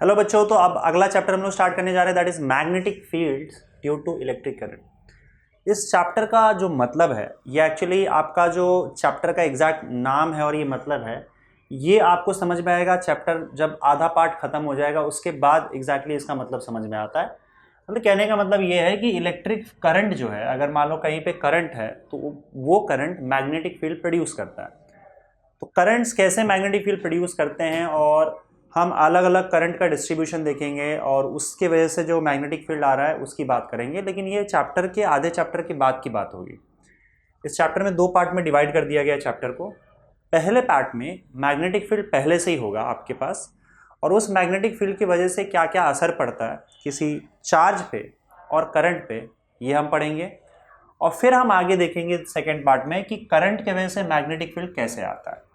Hello बच्चों, तो अब अगला चैप्टर हम लोग स्टार्ट करने जा रहे हैं, that is magnetic fields due to electric current. इस चैप्टर का जो मतलब है, ये एक्चुअली आपका जो चैप्टर का एग्जैक्ट नाम है और ये मतलब है, ये आपको समझ में आएगा चैप्टर जब आधा पार्ट खत्म हो जाएगा, उसके बाद एग्जैक्टली इसका मतलब समझ में आता है। मतलब कहने का मतलब ये है कि इलेक्ट्रिक करंट जो है, अगर मान लो कहीं पे करंट है तो वो करंट मैग्नेटिक फील्ड प्रोड्यूस करता है। तो करंट्स कैसे मैग्नेटिक फील्ड प्रोड्यूस करते हैं, और हम अलग अलग करंट का डिस्ट्रीब्यूशन देखेंगे और उसके वजह से जो मैग्नेटिक फील्ड आ रहा है उसकी बात करेंगे। लेकिन ये चैप्टर के आधे चैप्टर के बाद की बात होगी। इस चैप्टर में दो पार्ट में डिवाइड कर दिया गया है चैप्टर को। पहले पार्ट में मैग्नेटिक फील्ड पहले से ही होगा आपके पास, और उस मैग्नेटिक फील्ड की वजह से क्या क्या असर पड़ता है किसी चार्ज पे और करंट पे, ये हम पढ़ेंगे। और फिर हम आगे देखेंगे सेकेंड पार्ट में कि करंट के वजह से मैग्नेटिक फील्ड कैसे आता है।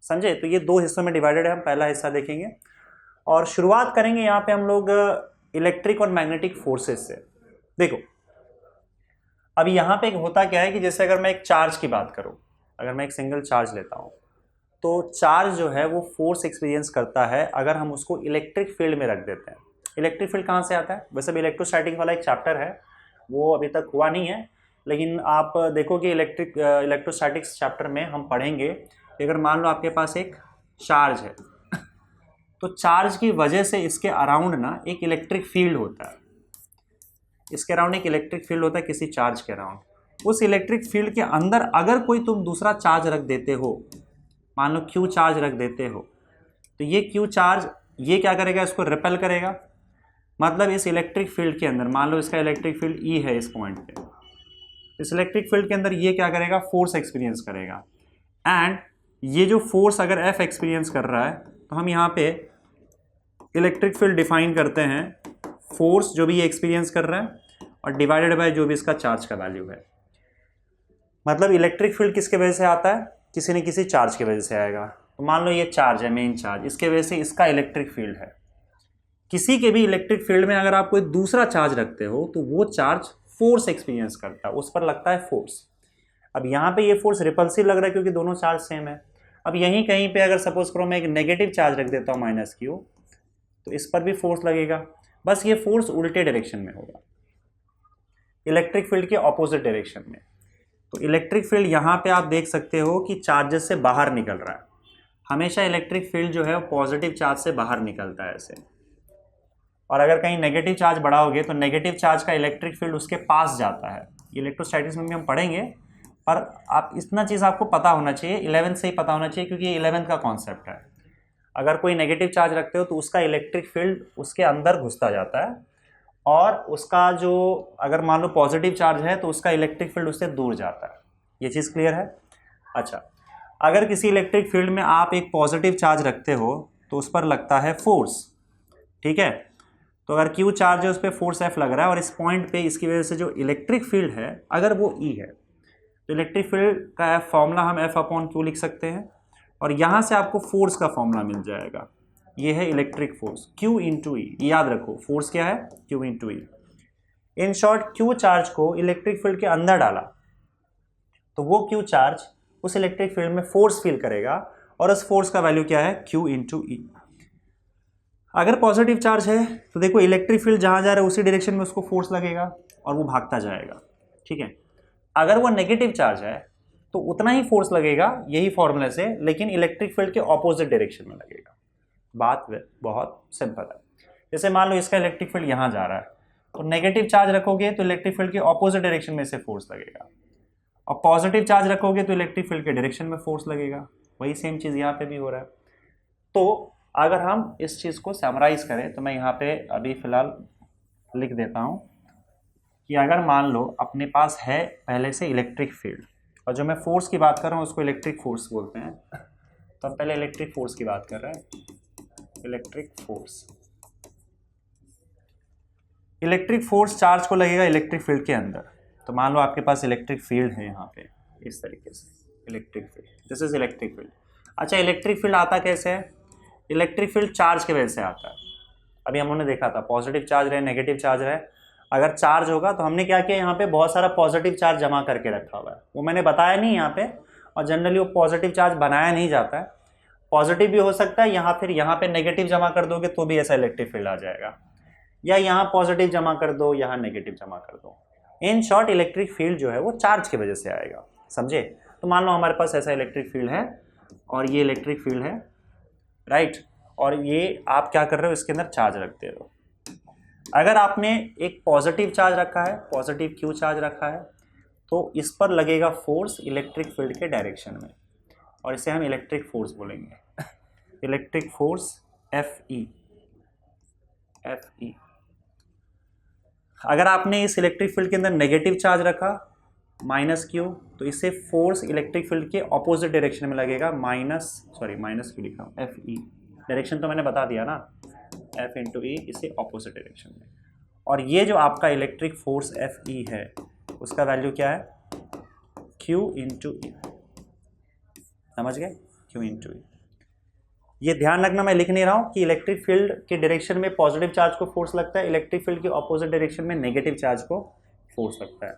समझे? तो ये दो हिस्सों में डिवाइडेड है। हम पहला हिस्सा देखेंगे और शुरुआत करेंगे यहाँ पे हम लोग इलेक्ट्रिक और मैग्नेटिक फोर्सेस से। देखो, अब यहाँ पे एक होता क्या है कि जैसे अगर मैं एक चार्ज की बात करूँ, अगर मैं एक सिंगल चार्ज लेता हूँ तो चार्ज जो है वो फोर्स एक्सपीरियंस करता है अगर हम उसको इलेक्ट्रिक फील्ड में रख देते हैं। इलेक्ट्रिक फील्ड कहाँ से आता है? वैसे भी इलेक्ट्रोस्टैटिक वाला एक चैप्टर है, वो अभी तक हुआ नहीं है, लेकिन आप देखो कि इलेक्ट्रोस्टैटिक्स चैप्टर में हम पढ़ेंगे कि अगर मान लो आपके पास एक चार्ज है तो चार्ज की वजह से इसके अराउंड ना एक इलेक्ट्रिक फील्ड होता है। इसके अराउंड एक इलेक्ट्रिक फील्ड होता है किसी चार्ज के अराउंड। उस इलेक्ट्रिक फील्ड के अंदर अगर कोई तुम दूसरा चार्ज रख देते हो, मान लो क्यू चार्ज रख देते हो, तो ये क्यू चार्ज ये क्या करेगा? इसको रिपेल करेगा। मतलब इस इलेक्ट्रिक फील्ड के अंदर, मान लो इसका इलेक्ट्रिक फील्ड ई है इस पॉइंट पे, इस इलेक्ट्रिक फील्ड के अंदर ये क्या करेगा? फोर्स एक्सपीरियंस करेगा। एंड ये जो फोर्स अगर एफ एक्सपीरियंस कर रहा है तो हम यहाँ पे इलेक्ट्रिक फील्ड डिफाइन करते हैं फोर्स जो भी ये एक्सपीरियंस कर रहा है और डिवाइडेड बाय जो भी इसका चार्ज का वैल्यू है। मतलब इलेक्ट्रिक फील्ड किसके वजह से आता है? किसी न किसी चार्ज की वजह से आएगा। तो मान लो ये चार्ज है, मेन चार्ज, इसके वजह से इसका इलेक्ट्रिक फील्ड है। किसी के भी इलेक्ट्रिक फील्ड में अगर आप कोई दूसरा चार्ज रखते हो तो वो चार्ज फोर्स एक्सपीरियंस करता है, उस पर लगता है फोर्स। अब यहाँ पे ये फोर्स रिपल्सिव लग रहा है क्योंकि दोनों चार्ज सेम है। अब यहीं कहीं पे अगर सपोज करो मैं एक नेगेटिव चार्ज रख देता हूँ माइनस क्यू, तो इस पर भी फोर्स लगेगा, बस ये फोर्स उल्टे डायरेक्शन में होगा, इलेक्ट्रिक फील्ड के ऑपोजिट डायरेक्शन में। तो इलेक्ट्रिक फील्ड यहाँ पे आप देख सकते हो कि चार्जेस से बाहर निकल रहा है। हमेशा इलेक्ट्रिक फील्ड जो है वो पॉजिटिव चार्ज से बाहर निकलता है ऐसे। और अगर कहीं नेगेटिव चार्ज बढ़ाओगे तो नेगेटिव चार्ज का इलेक्ट्रिक फील्ड उसके पास जाता है। इलेक्ट्रोस्टैटिक्स में भी हम पढ़ेंगे, पर आप इतना चीज़ आपको पता होना चाहिए, 11th से ही पता होना चाहिए, क्योंकि ये 11th का कॉन्सेप्ट है। अगर कोई नेगेटिव चार्ज रखते हो तो उसका इलेक्ट्रिक फील्ड उसके अंदर घुसता जाता है, और उसका जो अगर मान लो पॉजिटिव चार्ज है तो उसका इलेक्ट्रिक फील्ड उससे दूर जाता है। ये चीज़ क्लियर है? अच्छा, अगर किसी इलेक्ट्रिक फील्ड में आप एक पॉजिटिव चार्ज रखते हो तो उस पर लगता है फोर्स, ठीक है? तो अगर क्यू चार्ज है उस पर फोर्स एफ लग रहा है, और इस पॉइंट पे इसकी वजह से जो इलेक्ट्रिक फील्ड है अगर वो ई है, तो इलेक्ट्रिक फील्ड का एफ फॉर्मूला हम एफ अपॉन क्यू लिख सकते हैं, और यहाँ से आपको फोर्स का फॉर्मूला मिल जाएगा। ये है इलेक्ट्रिक फोर्स क्यू इंटू ई। याद रखो फोर्स क्या है? Q into E. In short, Q charge को इलेक्ट्रिक फील्ड के अंदर डाला तो वो क्यू चार्ज उस इलेक्ट्रिक फील्ड में फोर्स फील करेगा, और उस फोर्स का वैल्यू क्या है? क्यू इंटू ई। अगर पॉजिटिव चार्ज है तो देखो इलेक्ट्रिक फील्ड जहाँ जा रहा है उसी डायरेक्शन में उसको फोर्स लगेगा और वो भागता जाएगा, ठीक है? अगर वो नेगेटिव चार्ज है तो उतना ही फोर्स लगेगा यही फॉर्मूले से, लेकिन इलेक्ट्रिक फील्ड के ऑपोजिट डायरेक्शन में लगेगा। बात बहुत सिंपल है। जैसे मान लो इसका इलेक्ट्रिक फील्ड यहाँ जा रहा है, तो नेगेटिव चार्ज रखोगे तो इलेक्ट्रिक फील्ड के ऑपोजिट डायरेक्शन में से फोर्स लगेगा, और पॉजिटिव चार्ज रखोगे तो इलेक्ट्रिक फील्ड के डायरेक्शन में फोर्स लगेगा। वही सेम चीज़ यहाँ पे भी हो रहा है। तो अगर हम इस चीज़ को समराइज करें तो मैं यहाँ पे अभी फ़िलहाल लिख देता हूँ कि अगर मान लो अपने पास है पहले से इलेक्ट्रिक फील्ड, और जो मैं फोर्स की बात कर रहा हूँ उसको इलेक्ट्रिक फोर्स बोलते हैं, तो हम पहले इलेक्ट्रिक फोर्स की बात कर रहे हैं। Electric force, electric force charge को लगेगा इलेक्ट्रिक फील्ड के अंदर। तो मान लो आपके पास इलेक्ट्रिक फील्ड है यहाँ पे इस तरीके से, electric field, this is electric field. अच्छा, इलेक्ट्रिक फील्ड आता कैसे है? इलेक्ट्रिक फील्ड चार्ज की वजह से आता है। अभी हमने देखा था पॉजिटिव चार्ज रहे नेगेटिव चार्ज रहे, अगर चार्ज होगा तो हमने क्या किया, यहाँ पे बहुत सारा पॉजिटिव चार्ज जमा करके रखा हुआ है, वो मैंने बताया नहीं यहाँ पे, और जनरली वो पॉजिटिव चार्ज बनाया नहीं जाता है। पॉजिटिव भी हो सकता है, यहाँ पे नेगेटिव जमा कर दोगे तो भी ऐसा इलेक्ट्रिक फील्ड आ जाएगा, या यहाँ पॉजिटिव जमा कर दो, यहाँ नेगेटिव जमा कर दो। इन शॉर्ट इलेक्ट्रिक फील्ड जो है वो चार्ज की वजह से आएगा, समझे। तो मान लो हमारे पास ऐसा इलेक्ट्रिक फील्ड है और ये इलेक्ट्रिक फील्ड है, राइट, और ये आप क्या कर रहे हो, इसके अंदर चार्ज रख दे रहे हो। अगर आपने एक पॉजिटिव चार्ज रखा है, पॉजिटिव क्यू चार्ज रखा है, तो इस पर लगेगा फोर्स इलेक्ट्रिक फील्ड के डायरेक्शन में, और इसे हम इलेक्ट्रिक फोर्स बोलेंगे। Electric force F E. अगर आपने इस इलेक्ट्रिक फील्ड के अंदर नेगेटिव चार्ज रखा माइनस क्यू, तो इससे फोर्स इलेक्ट्रिक फील्ड के ऑपोजिट डायरेक्शन में लगेगा, माइनस क्यू लिखा हूँ, एफ ई। डायरेक्शन तो मैंने बता दिया ना, एफ इंटू ई, इसे ऑपोजिट डायरेक्शन में। और ये जो आपका इलेक्ट्रिक फोर्स एफ ई है उसका वैल्यू क्या है, क्यू इंटू ई, समझ गए, क्यू इंटू ई। ये ध्यान रखना, मैं लिख नहीं रहा हूँ कि इलेक्ट्रिक फील्ड के डायरेक्शन में पॉजिटिव चार्ज को फोर्स लगता है, इलेक्ट्रिक फील्ड के ऑपोजिट डायरेक्शन में नेगेटिव चार्ज को फोर्स लगता है।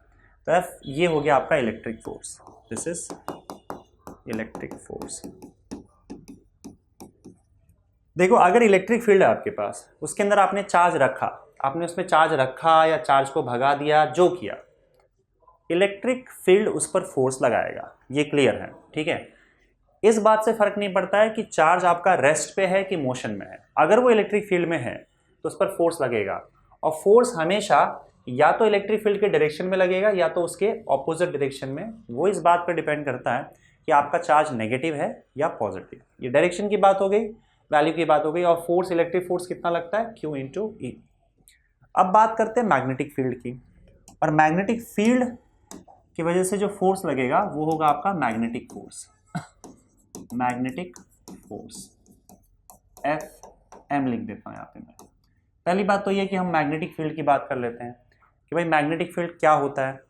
तो एफ ये हो गया आपका electric force, this is electric force. देखो अगर इलेक्ट्रिक फील्ड है आपके पास, उसके अंदर आपने चार्ज रखा, आपने उसमें चार्ज रखा या चार्ज को भगा दिया, जो किया, इलेक्ट्रिक फील्ड उस पर फोर्स लगाएगा, ये क्लियर है, ठीक है। इस बात से फर्क नहीं पड़ता है कि चार्ज आपका रेस्ट पे है कि मोशन में है, अगर वो इलेक्ट्रिक फील्ड में है तो उस पर फोर्स लगेगा, और फोर्स हमेशा या तो इलेक्ट्रिक फील्ड के डायरेक्शन में लगेगा या तो उसके ऑपोजिट डायरेक्शन में। वो इस बात पर डिपेंड करता है कि आपका चार्ज नेगेटिव है या पॉजिटिव। ये डायरेक्शन की बात हो गई, वैल्यू की बात हो गई, और फोर्स, इलेक्ट्रिक फोर्स कितना लगता है, क्यू इंटू ई। अब बात करते हैं मैग्नेटिक फील्ड की, और मैग्नेटिक फील्ड की वजह से जो फोर्स लगेगा वो होगा आपका magnetic force. Magnetic force F M लिख देता हूं यहाँ पे मैं। पहली बात तो ये कि हम मैग्नेटिक फील्ड की बात कर लेते हैं कि भाई मैग्नेटिक फील्ड क्या होता है।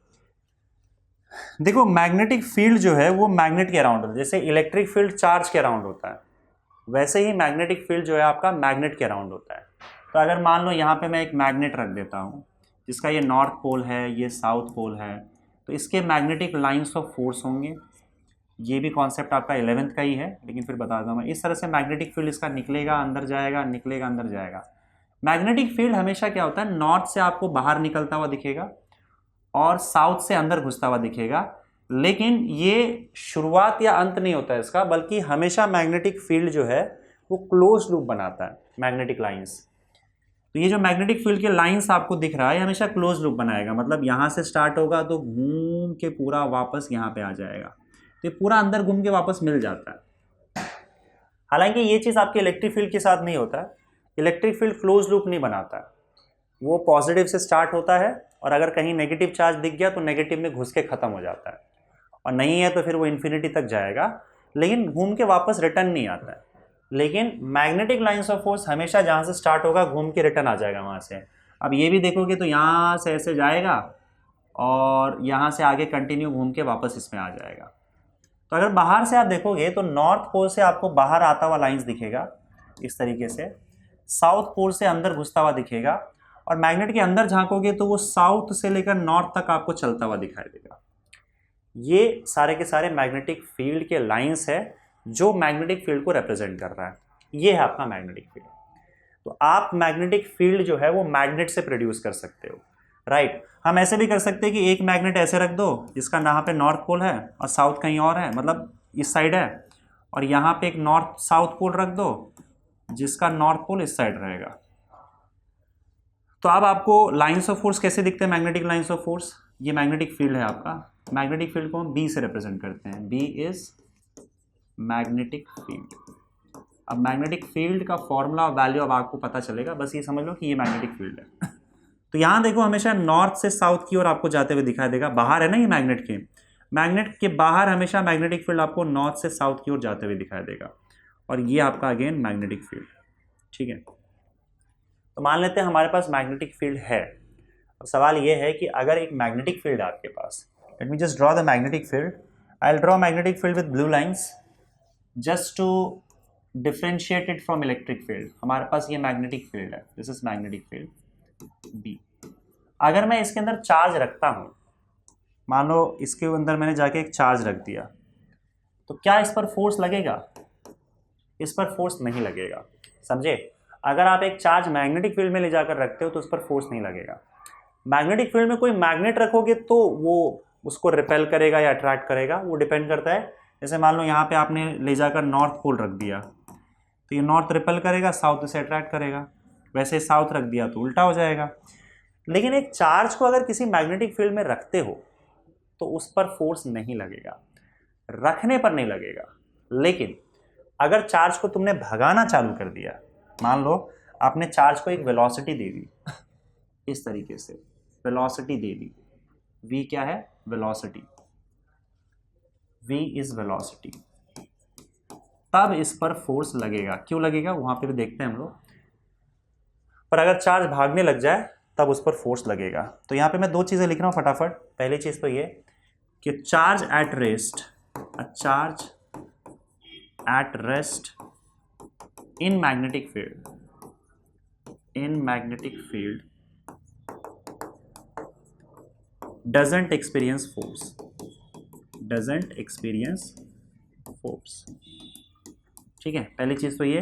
देखो मैग्नेटिक फील्ड जो है वो मैग्नेट के अराउंड होता है, जैसे इलेक्ट्रिक फील्ड चार्ज के अराउंड होता है, वैसे ही मैग्नेटिक फील्ड जो है आपका मैग्नेट के अराउंड होता है। तो अगर मान लो यहाँ पे मैं एक मैग्नेट रख देता हूँ जिसका ये नॉर्थ पोल है, ये साउथ पोल है, तो इसके मैग्नेटिक लाइंस ऑफ फोर्स होंगे। ये भी कॉन्सेप्ट आपका 11th का ही है, लेकिन फिर बता दूँ मैं। इस तरह से मैग्नेटिक फील्ड इसका निकलेगा, अंदर जाएगा, निकलेगा, अंदर जाएगा। मैग्नेटिक फील्ड हमेशा क्या होता है, नॉर्थ से आपको बाहर निकलता हुआ दिखेगा और साउथ से अंदर घुसता हुआ दिखेगा, लेकिन ये शुरुआत या अंत नहीं होता है इसका, बल्कि हमेशा मैग्नेटिक फील्ड जो है वो क्लोज लूप बनाता है, मैग्नेटिक लाइंस। तो ये जो मैग्नेटिक फील्ड के लाइंस आपको दिख रहा है हमेशा क्लोज लूप बनाएगा, मतलब यहाँ से स्टार्ट होगा तो घूम के पूरा वापस यहाँ पे आ जाएगा, तो ये पूरा अंदर घूम के वापस मिल जाता है। हालांकि ये चीज़ आपके इलेक्ट्रिक फील्ड के साथ नहीं होता है, इलेक्ट्रिक फील्ड क्लोज लूप नहीं बनाता है, वो पॉजिटिव से स्टार्ट होता है और अगर कहीं नेगेटिव चार्ज दिख गया तो नेगेटिव में घुस के ख़त्म हो जाता है, और नहीं है तो फिर वो इन्फिनिटी तक जाएगा, लेकिन घूम के वापस रिटर्न नहीं आता है। लेकिन मैग्नेटिक लाइंस ऑफ फोर्स हमेशा जहाँ से स्टार्ट होगा घूम के रिटर्न आ जाएगा वहाँ से। अब ये भी देखोगे तो यहाँ से ऐसे जाएगा और यहाँ से आगे कंटिन्यू घूम के वापस इसमें आ जाएगा। तो अगर बाहर से आप देखोगे तो नॉर्थ पोल से आपको बाहर आता हुआ लाइंस दिखेगा इस तरीके से, साउथ पोल से अंदर घुसता हुआ दिखेगा, और मैग्नेट के अंदर झांकोगे तो वो साउथ से लेकर नॉर्थ तक आपको चलता हुआ दिखाई देगा। ये सारे के सारे मैग्नेटिक फील्ड के लाइंस है जो मैग्नेटिक फील्ड को रिप्रेजेंट कर रहा है। ये है आपका मैग्नेटिक फील्ड। तो आप मैग्नेटिक फील्ड जो है वो मैग्नेट से प्रोड्यूस कर सकते हो, राइट। हम ऐसे भी कर सकते हैं कि एक मैग्नेट ऐसे रख दो जिसका यहाँ पे नॉर्थ पोल है और साउथ कहीं और है, मतलब इस साइड है, और यहाँ पे एक नॉर्थ साउथ पोल रख दो जिसका नॉर्थ पोल इस साइड रहेगा। तो अब आपको लाइंस ऑफ फोर्स कैसे दिखते हैं, मैग्नेटिक लाइंस ऑफ फोर्स, ये मैग्नेटिक फील्ड है आपका। मैग्नेटिक फील्ड को हम बी से रिप्रेजेंट करते हैं, बी इज मैग्नेटिक फील्ड। अब मैग्नेटिक फील्ड का फॉर्मूला और वैल्यू अब आपको पता चलेगा, बस ये समझ लो कि ये मैग्नेटिक फील्ड है। तो यहाँ देखो हमेशा नॉर्थ से साउथ की ओर आपको जाते हुए दिखाई देगा, बाहर है ना ये मैग्नेट के बाहर हमेशा मैग्नेटिक फील्ड आपको नॉर्थ से साउथ की ओर जाते हुए दिखाई देगा, और ये आपका अगेन मैग्नेटिक फील्ड, ठीक है। तो मान लेते हैं हमारे पास मैग्नेटिक फील्ड है। अब सवाल ये है कि अगर एक मैग्नेटिक फील्ड है आपके पास, let me just draw the magnetic field. I will draw magnetic field with blue lines just to differentiate it from electric field. हमारे पास ये मैग्नेटिक फील्ड है, this is magnetic field B. अगर मैं इसके अंदर चार्ज रखता हूँ, मान लो इसके अंदर मैंने जाके एक चार्ज रख दिया, तो क्या इस पर फोर्स लगेगा? इस पर फोर्स नहीं लगेगा, समझे। अगर आप एक चार्ज मैग्नेटिक फील्ड में ले जाकर रखते हो तो उस पर फोर्स नहीं लगेगा। मैग्नेटिक फील्ड में कोई मैग्नेट रखोगे तो वो उसको रिपेल करेगा या अट्रैक्ट करेगा, वो डिपेंड करता है। जैसे मान लो यहाँ पे आपने ले जाकर नॉर्थ पोल रख दिया तो ये नॉर्थ रिपेल करेगा, साउथ इसे अट्रैक्ट करेगा। वैसे साउथ रख दिया तो उल्टा हो जाएगा। लेकिन एक चार्ज को अगर किसी मैग्नेटिक फील्ड में रखते हो तो उस पर फोर्स नहीं लगेगा, रखने पर नहीं लगेगा। लेकिन अगर चार्ज को तुमने भगाना चालू कर दिया, मान लो आपने चार्ज को एक वेलोसिटी दे दी, इस तरीके से वेलोसिटी दे दी, v क्या है, वेलोसिटी, v इज वेलोसिटी, तब इस पर फोर्स लगेगा। क्यों लगेगा वहां पे भी देखते हैं हम लोग। पर अगर चार्ज भागने लग जाए तब उस पर फोर्स लगेगा। तो यहाँ पे मैं दो चीजें लिख रहा हूँ फटाफट। पहली चीज तो ये कि charge at rest, a charge at rest in magnetic field doesn't experience force, ठीक है, पहली चीज तो ये।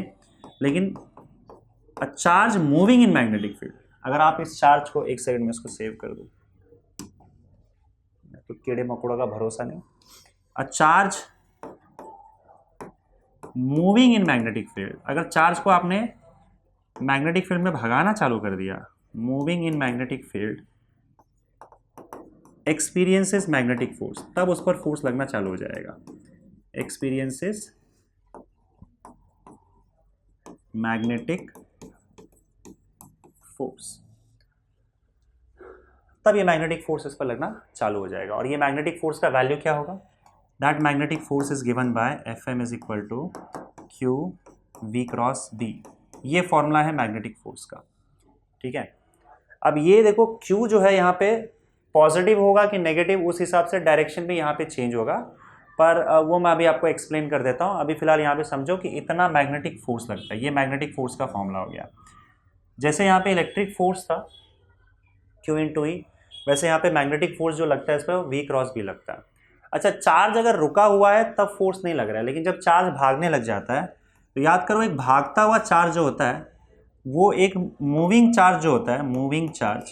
लेकिन a charge moving in magnetic field, अगर आप इस चार्ज को एक सेकंड में इसको सेव कर दो, तो कीड़े मकोड़ों का भरोसा नहीं। A charge moving in magnetic field, अगर चार्ज को आपने मैग्नेटिक फील्ड में भगाना चालू कर दिया, moving in magnetic field experiences magnetic force, तब उस पर फोर्स लगना चालू हो जाएगा। एक्सपीरियंसेस मैग्नेटिक फोर्स, तब ये मैग्नेटिक फोर्स इस पर लगना चालू हो जाएगा। और ये मैग्नेटिक फोर्स का वैल्यू क्या होगा, that magnetic force is given by Fm is equal to Q V cross B. ये फॉर्मूला है मैग्नेटिक फोर्स का, ठीक है। अब ये देखो Q जो है यहाँ पे पॉजिटिव होगा कि नेगेटिव, उस हिसाब से डायरेक्शन भी यहाँ पे चेंज होगा, पर वो मैं अभी आपको एक्सप्लेन कर देता हूँ। अभी फिलहाल यहाँ पे समझो कि इतना मैग्नेटिक फोर्स लगता है, ये मैग्नेटिक फोर्स का फॉर्मूला हो गया। जैसे यहाँ पे इलेक्ट्रिक फोर्स था Q इंटू ई, वैसे यहाँ पे मैग्नेटिक फोर्स जो लगता है इस पर V क्रॉस B लगता है। अच्छा, चार्ज अगर रुका हुआ है तब फोर्स नहीं लग रहा है, लेकिन जब चार्ज भागने लग जाता है तो याद करो, एक भागता हुआ चार्ज जो होता है वो एक मूविंग चार्ज जो होता है, मूविंग चार्ज,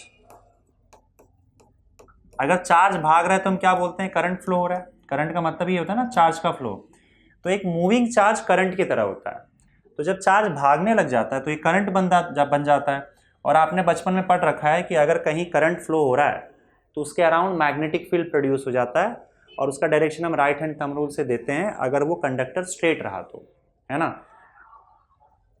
अगर चार्ज भाग रहा है तो हम क्या बोलते हैं, करंट फ्लो हो रहा है। करंट का मतलब ये होता है ना, चार्ज का फ्लो। तो एक मूविंग चार्ज करंट की तरह होता है। तो जब चार्ज भागने लग जाता है तो ये करंट बन जाता है। और आपने बचपन में पढ़ रखा है कि अगर कहीं करंट फ्लो हो रहा है तो उसके अराउंड मैग्नेटिक फील्ड प्रोड्यूस हो जाता है, और उसका डायरेक्शन हम राइट हैंड थंब रूल से देते हैं अगर वो कंडक्टर स्ट्रेट रहा तो, है ना।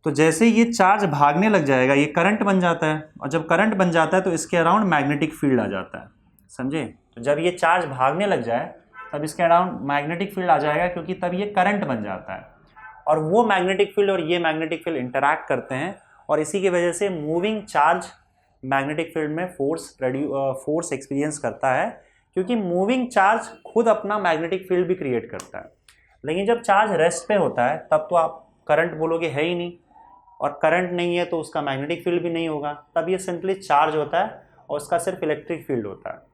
तो जैसे ये चार्ज भागने लग जाएगा ये करंट बन जाता है, और जब करंट बन जाता है तो इसके अराउंड मैग्नेटिक फील्ड आ जाता है, समझे। तो जब ये चार्ज भागने लग जाए तब इसके अराउंड मैग्नेटिक फील्ड आ जाएगा, क्योंकि तब ये करंट बन जाता है, और वो मैग्नेटिक फील्ड और ये मैग्नेटिक फील्ड इंटरैक्ट करते हैं, और इसी की वजह से मूविंग चार्ज मैग्नेटिक फील्ड में फोर्स एक्सपीरियंस करता है, क्योंकि मूविंग चार्ज खुद अपना मैग्नेटिक फील्ड भी क्रिएट करता है। लेकिन जब चार्ज रेस्ट पे होता है तब तो आप करंट बोलोगे है ही नहीं, और करंट नहीं है तो उसका मैग्नेटिक फील्ड भी नहीं होगा, तब ये सिंपली चार्ज होता है और उसका सिर्फ इलेक्ट्रिक फील्ड होता है।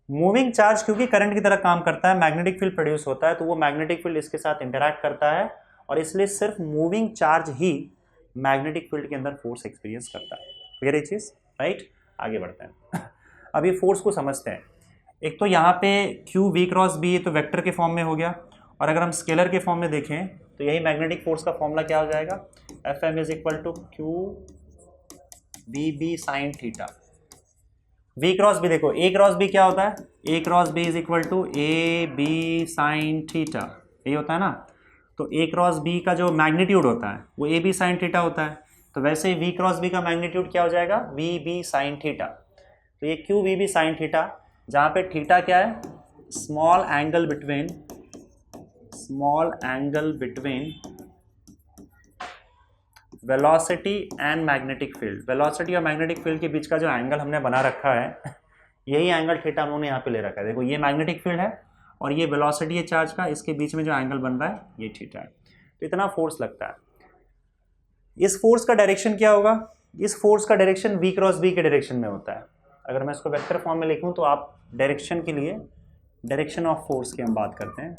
मूविंग चार्ज क्योंकि करंट की तरह काम करता है, मैग्नेटिक फील्ड प्रोड्यूस होता है, तो वो मैग्नेटिक फील्ड इसके साथ इंटरैक्ट करता है, और इसलिए सिर्फ मूविंग चार्ज ही मैग्नेटिक फील्ड के अंदर फोर्स एक्सपीरियंस करता है। क्लियर ये चीज, राइट। आगे बढ़ते हैं। अब ये फोर्स को समझते हैं। एक तो यहाँ पे क्यू वी क्रॉस बी तो वेक्टर के फॉर्म में हो गया, और अगर हम स्केलर के फॉर्म में देखें तो यही मैग्नेटिक फोर्स का फॉर्मूला क्या हो जाएगा, Fm is equal to Q B B sine theta. V cross B देखो, A क्रॉस बी क्या होता है, A cross B is equal to A B sine theta, यही होता है ना। तो A क्रॉस बी का जो मैग्नीट्यूड होता है वो ए बी साइन थीटा होता है, तो वैसे ही V क्रॉस बी का मैग्नीट्यूड क्या हो जाएगा, वी बी साइन थीटा। तो ये Q V B sine theta, जहाँ पे थीटा क्या है, small angle between velocity and magnetic field. Velocity और मैग्नेटिक फील्ड के बीच का जो एंगल हमने बना रखा है यही एंगल थीटा उन्होंने यहाँ पे ले रखा है। देखो ये मैग्नेटिक फील्ड है और ये वेलोसिटी है चार्ज का, इसके बीच में जो एंगल बन रहा है ये थीटा है। तो इतना फोर्स लगता है। इस फोर्स का डायरेक्शन क्या होगा, इस फोर्स का डायरेक्शन v क्रॉस b के डायरेक्शन में होता है। अगर मैं इसको वेक्टर फॉर्म में लिखूं तो आप डायरेक्शन के लिए डायरेक्शन ऑफ फोर्स की हम बात करते हैं।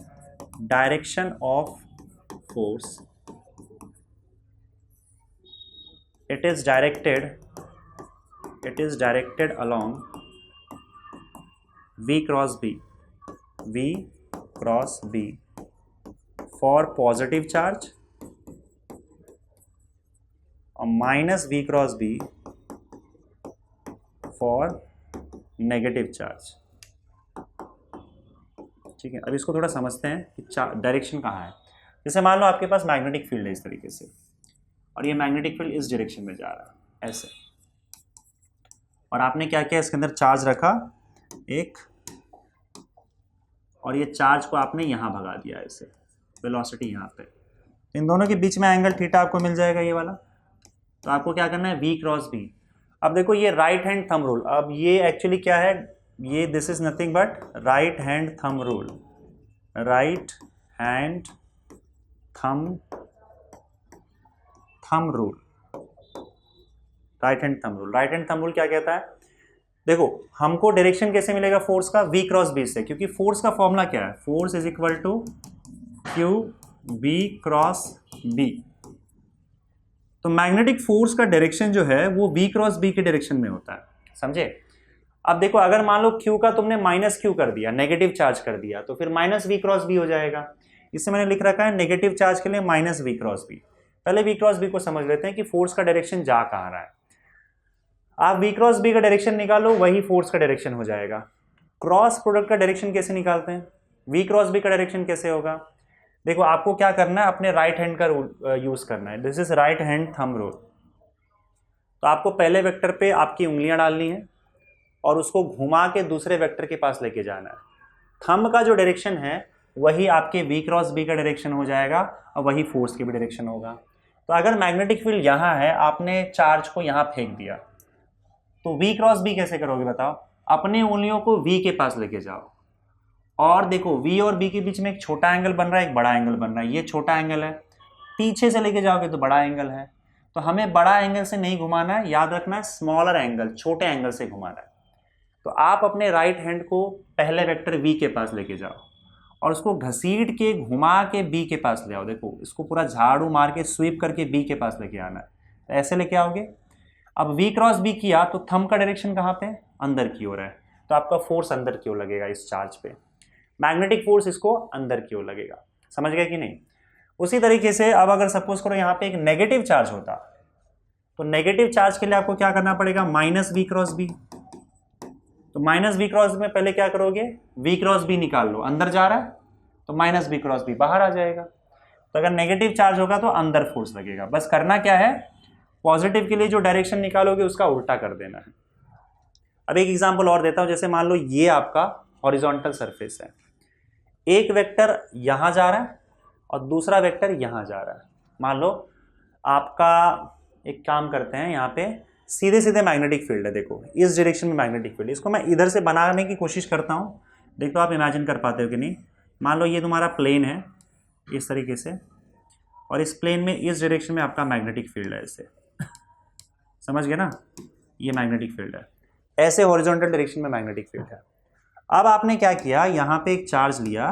Direction of force it is directed along V cross B for positive charge और minus V cross B for negative charge. ठीक है, अब इसको थोड़ा समझते हैं कि डायरेक्शन कहाँ है। जैसे मान लो आपके पास मैग्नेटिक फील्ड है इस तरीके से, और ये मैग्नेटिक फील्ड इस डायरेक्शन में जा रहा है ऐसे, और आपने क्या किया, इसके अंदर चार्ज रखा एक, और ये चार्ज को आपने यहाँ भगा दिया ऐसे, वेलोसिटी यहाँ पे। इन दोनों के बीच में एंगल थीटा आपको मिल जाएगा ये वाला। तो आपको क्या करना है, V क्रॉस B। अब देखो ये राइट हैंड थंब रूल, अब ये एक्चुअली क्या है, ये this is nothing but right hand thumb rule. Right hand thumb rule, right hand thumb rule. Right hand thumb rule क्या कहता है, देखो हमको डायरेक्शन कैसे मिलेगा फोर्स का, V क्रॉस B से, क्योंकि फोर्स का फॉर्मूला क्या है, force is equal to Q B cross B। तो मैग्नेटिक फोर्स का डायरेक्शन जो है वो V क्रॉस B के डायरेक्शन में होता है, समझे। अब देखो अगर मान लो Q का तुमने माइनस Q कर दिया, नेगेटिव चार्ज कर दिया, तो फिर माइनस V क्रॉस B हो जाएगा। इससे मैंने लिख रखा है नेगेटिव चार्ज के लिए माइनस V क्रॉस B। पहले V क्रॉस B को समझ लेते हैं कि फोर्स का डायरेक्शन जा कहाँ रहा है। आप V क्रॉस B का डायरेक्शन निकालो, वही फोर्स का डायरेक्शन हो जाएगा। क्रॉस प्रोडक्ट का डायरेक्शन कैसे निकालते हैं, V क्रॉस B का डायरेक्शन कैसे होगा, देखो आपको क्या करना है, अपने राइट हैंड का रूल यूज करना है। This is right hand thumb rule. तो आपको पहले वेक्टर पे आपकी उंगलियां डालनी है और उसको घुमा के दूसरे वेक्टर के पास लेके जाना है। थंब का जो डायरेक्शन है वही आपके V क्रॉस B का डायरेक्शन हो जाएगा और वही फोर्स की भी डायरेक्शन होगा। तो अगर मैग्नेटिक फील्ड यहाँ है, आपने चार्ज को यहाँ फेंक दिया, तो V क्रॉस B कैसे करोगे बताओ, अपने उंगलियों को V के पास लेके जाओ, और देखो V और B के बीच में एक छोटा एंगल बन रहा है, एक बड़ा एंगल बन रहा है। ये छोटा एंगल है, पीछे से लेके जाओगे तो बड़ा एंगल है। तो हमें बड़ा एंगल से नहीं घुमाना है, याद रखना है स्मॉलर एंगल, छोटे एंगल से घुमाना है। तो आप अपने राइट हैंड को पहले वेक्टर V के पास लेके जाओ और उसको घसीट के घुमा के B के पास ले आओ। देखो इसको पूरा झाड़ू मार के स्वीप करके B के पास लेके आना है, तो ऐसे लेके आओगे। अब V क्रॉस B किया तो थंब का डायरेक्शन कहाँ पे, अंदर की ओर है, तो आपका फोर्स अंदर की ओर लगेगा इस चार्ज पे। मैग्नेटिक फोर्स इसको अंदर की ओर लगेगा, समझ गए कि नहीं। उसी तरीके से अब अगर सपोज करो यहाँ पे एक नेगेटिव चार्ज होता, तो नेगेटिव चार्ज के लिए आपको क्या करना पड़ेगा, माइनस V क्रॉस B। तो माइनस V क्रॉस में पहले क्या करोगे, V क्रॉस B निकाल लो, अंदर जा रहा है तो माइनस V क्रॉस B बाहर आ जाएगा। तो अगर नेगेटिव चार्ज होगा तो अंदर फोर्स लगेगा। बस करना क्या है, पॉजिटिव के लिए जो डायरेक्शन निकालोगे उसका उल्टा कर देना है। अब एक एग्जांपल और देता हूं, जैसे मान लो ये आपका हॉरिजॉन्टल सरफेस है, एक वेक्टर यहां जा रहा है और दूसरा वेक्टर यहां जा रहा है। मान लो आपका एक काम करते हैं, यहाँ पे सीधे सीधे मैग्नेटिक फील्ड है, देखो इस डायरेक्शन में मैग्नेटिक फील्ड। इसको मैं इधर से बनाने की कोशिश करता हूँ, देखो आप इमेजिन कर पाते हो कि नहीं। मान लो ये तुम्हारा प्लेन है इस तरीके से, और इस प्लेन में इस डायरेक्शन में आपका मैग्नेटिक फील्ड है, ऐसे समझ गए ना, ये मैग्नेटिक फील्ड है, ऐसे हॉरिजॉन्टल डायरेक्शन में मैग्नेटिक फील्ड है। अब आपने क्या किया, यहाँ पे एक चार्ज लिया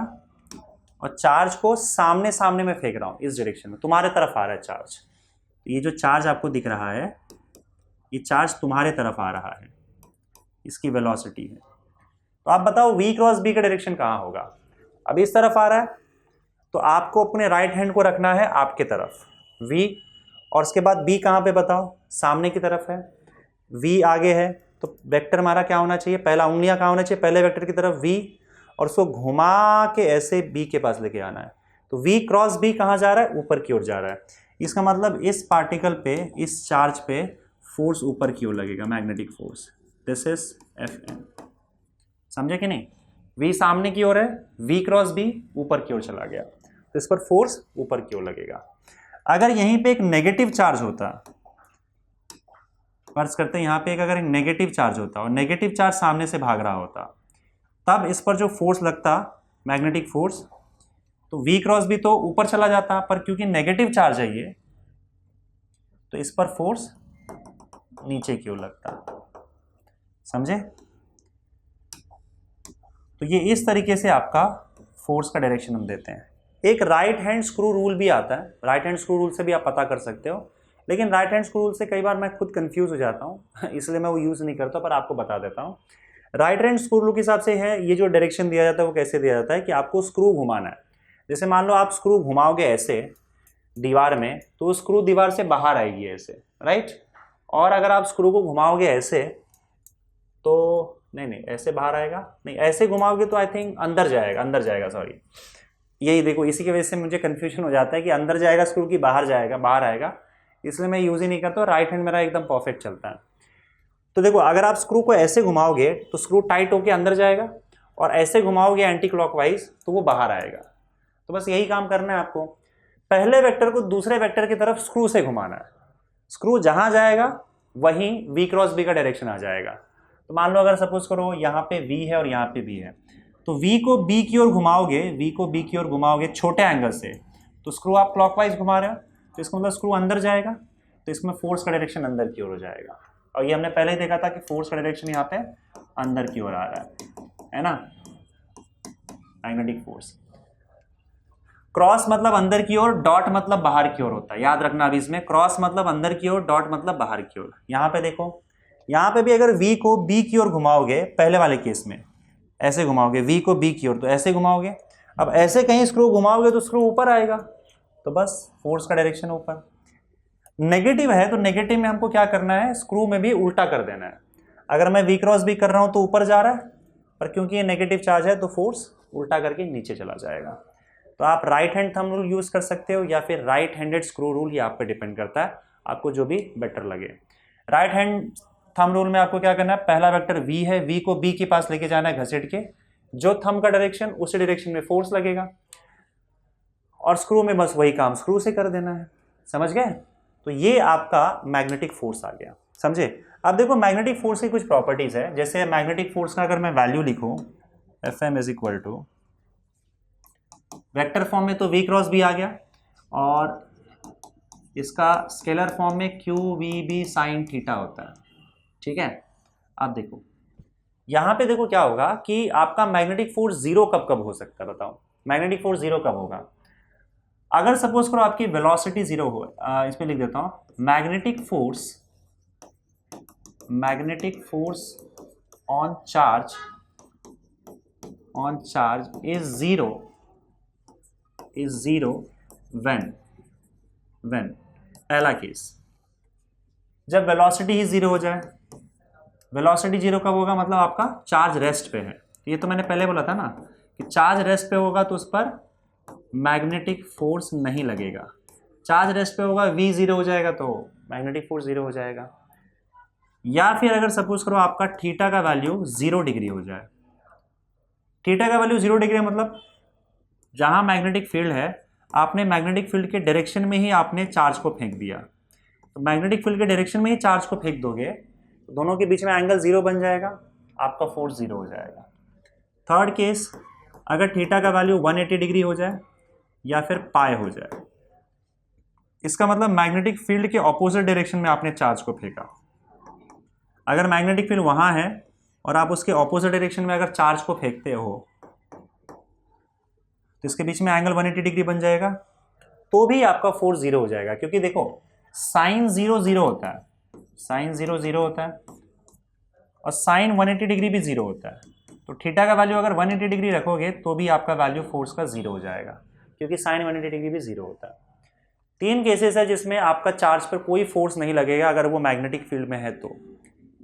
और चार्ज को सामने सामने में फेंक रहा हूँ, इस डायरेक्शन में तुम्हारे तरफ आ रहा है चार्ज। ये जो चार्ज आपको दिख रहा है, ये चार्ज तुम्हारे तरफ आ रहा है, इसकी वेलोसिटी है। तो आप बताओ V क्रॉस B का डायरेक्शन कहाँ होगा। अब इस तरफ आ रहा है तो आपको अपने राइट हैंड को रखना है आपके तरफ V, और उसके बाद B कहाँ पे बताओ, सामने की तरफ है। V आगे है तो वेक्टर हमारा क्या होना चाहिए, पहला उंगलियां कहाँ होना चाहिए, पहले वेक्टर की तरफ V, और उसको घुमा के ऐसे B के पास लेके आना है। तो V क्रॉस B कहाँ जा रहा है, ऊपर की ओर जा रहा है। इसका मतलब इस पार्टिकल पे, इस चार्ज पे फोर्स ऊपर की ओर लगेगा, magnetic force. This is Fn, समझे कि नहीं। V सामने की ओर है, V क्रॉस B ऊपर की ओर चला गया, तो इस पर फोर्स ऊपर की ओर लगेगा। अगर यहीं पे एक नेगेटिव चार्ज होता, फर्ज करते हैं यहाँ पे अगर एक नेगेटिव चार्ज होता और नेगेटिव चार्ज सामने से भाग रहा होता, तब इस पर जो फोर्स लगता मैग्नेटिक फोर्स, तो V क्रॉस B तो ऊपर चला जाता, पर क्योंकि नेगेटिव चार्ज है ये, तो इस पर फोर्स नीचे की ओर लगता, समझे। तो ये इस तरीके से आपका फोर्स का डायरेक्शन हम देते हैं। एक राइट हैंड स्क्रू रूल भी आता है, राइट हैंड स्क्रू रूल से भी आप पता कर सकते हो। लेकिन राइट हैंड स्क्रू रूल से कई बार मैं खुद कंफ्यूज हो जाता हूँ इसलिए मैं वो यूज़ नहीं करता, पर आपको बता देता हूँ। राइट हैंड स्क्रू रूल के हिसाब से है, ये जो डायरेक्शन दिया जाता है वो कैसे दिया जाता है कि आपको स्क्रू घुमाना है। जैसे मान लो आप स्क्रू घुमाओगे ऐसे दीवार में, तो स्क्रू दीवार से बाहर आएगी ऐसे, राइट। और अगर आप स्क्रू को घुमाओगे ऐसे, तो नहीं ऐसे बाहर आएगा, नहीं ऐसे घुमाओगे तो आई थिंक अंदर जाएगा सॉरी। यही देखो, इसी की वजह से मुझे कन्फ्यूजन हो जाता है कि अंदर जाएगा स्क्रू की बाहर आएगा, इसलिए मैं यूज़ ही नहीं करता। राइट हैंड मेरा एकदम परफेक्ट चलता है। तो देखो, अगर आप स्क्रू को ऐसे घुमाओगे तो स्क्रू टाइट होकर अंदर जाएगा, और ऐसे घुमाओगे एंटी क्लॉकवाइज तो वो बाहर आएगा। तो बस यही काम करना है आपको, पहले वेक्टर को दूसरे वेक्टर की तरफ स्क्रू से घुमाना है। स्क्रू जहां जाएगा वहीं v क्रॉस b का डायरेक्शन आ जाएगा। तो मान लो अगर सपोज करो यहाँ पे v है और यहाँ पे b है, तो v को b की ओर घुमाओगे छोटे एंगल से, तो स्क्रू आप क्लॉकवाइज घुमा रहे हो, तो इसका मतलब स्क्रू अंदर जाएगा, तो इसमें फोर्स का डायरेक्शन अंदर की ओर हो जाएगा। और ये हमने पहले ही देखा था कि फोर्स का डायरेक्शन यहाँ पे अंदर की ओर आ रहा है ना, मैग्नेटिक फोर्स। क्रॉस मतलब अंदर की ओर, डॉट मतलब बाहर की ओर होता है, याद रखना। अभी इसमें क्रॉस मतलब अंदर की ओर, डॉट मतलब बाहर की ओर। यहाँ पे देखो, यहाँ पे भी अगर v को b की ओर घुमाओगे, पहले वाले केस में ऐसे घुमाओगे v को b की ओर, तो ऐसे घुमाओगे। अब ऐसे कहीं स्क्रू घुमाओगे तो स्क्रू ऊपर आएगा, तो बस फोर्स का डायरेक्शन ऊपर। नेगेटिव है तो नेगेटिव में हमको क्या करना है, स्क्रू में भी उल्टा कर देना है। अगर मैं v क्रॉस b कर रहा हूं तो ऊपर जा रहा है, पर क्योंकि ये नेगेटिव चार्ज है तो फोर्स उल्टा करके नीचे चला जाएगा। तो आप right hand thumb rule use कर सकते हो या फिर राइट हैंडेड स्क्रू रूल, ये आप पे डिपेंड करता है, आपको जो भी बेटर लगे। राइट हैंड थंब रूल में आपको क्या करना है, पहला वेक्टर v है, v को b के पास लेके जाना है घसीट के, जो थंब का डायरेक्शन उसी डायरेक्शन में फोर्स लगेगा, और स्क्रू में बस वही काम स्क्रू से कर देना है। समझ गए? तो ये आपका मैग्नेटिक फोर्स आ गया, समझे? अब देखो, मैग्नेटिक फोर्स की कुछ प्रॉपर्टीज है। जैसे मैग्नेटिक फोर्स का अगर मैं वैल्यू लिखूं, Fm is equal to vector form में तो v क्रॉस b आ गया, और इसका स्केलर फॉर्म में q v b sine theta होता है, ठीक है। अब देखो यहां पे, देखो क्या होगा कि आपका मैग्नेटिक फोर्स जीरो कब कब हो सकता है, बताओ मैग्नेटिक फोर्स जीरो कब होगा? अगर सपोज करो आपकी वेलोसिटी जीरो हो, इस पे लिख देता हूं, magnetic force on charge is zero when पहला केस, जब वेलोसिटी ही जीरो हो जाए। वेलोसिटी जीरो कब होगा? मतलब आपका चार्ज रेस्ट पे है। ये तो मैंने पहले बोला था ना कि चार्ज रेस्ट पे होगा तो उस पर मैग्नेटिक फोर्स नहीं लगेगा। चार्ज रेस्ट पे होगा, v जीरो हो जाएगा तो मैग्नेटिक फोर्स जीरो हो जाएगा। या फिर अगर सपोज करो आपका थीटा का वैल्यू 0 डिग्री हो जाए। थीटा का वैल्यू 0 डिग्री मतलब जहां मैग्नेटिक फील्ड है, आपने मैग्नेटिक फील्ड के डायरेक्शन में ही आपने चार्ज को फेंक दिया, तो मैग्नेटिक फील्ड के डायरेक्शन में ही चार्ज को फेंक दोगे तो दोनों के बीच में एंगल 0 बन जाएगा, आपका फोर्स 0 हो जाएगा। थर्ड केस, अगर थीटा का वैल्यू 180 डिग्री हो जाए या फिर पाई हो जाए, इसका मतलब मैग्नेटिक फील्ड के ऑपोजिट डायरेक्शन में आपने चार्ज को फेंका। अगर मैग्नेटिक फील्ड वहां है और आप उसके ऑपोजिट डायरेक्शन में अगर चार्ज को फेंकते हो तो इसके बीच में एंगल 180 डिग्री बन जाएगा, तो भी आपका फोर्स 0 हो जाएगा। क्योंकि देखो, साइन 0 0 होता है, साइन 0 0 होता है, और साइन 180 डिग्री भी 0 होता है। तो थीटा का वैल्यू अगर 180 डिग्री रखोगे तो भी आपका वैल्यू फोर्स का 0 हो जाएगा, क्योंकि साइन 180 डिग्री भी 0 होता है। 3 केसेस है जिसमें आपका चार्ज पर कोई फोर्स नहीं लगेगा अगर वो मैग्नेटिक फील्ड में है तो।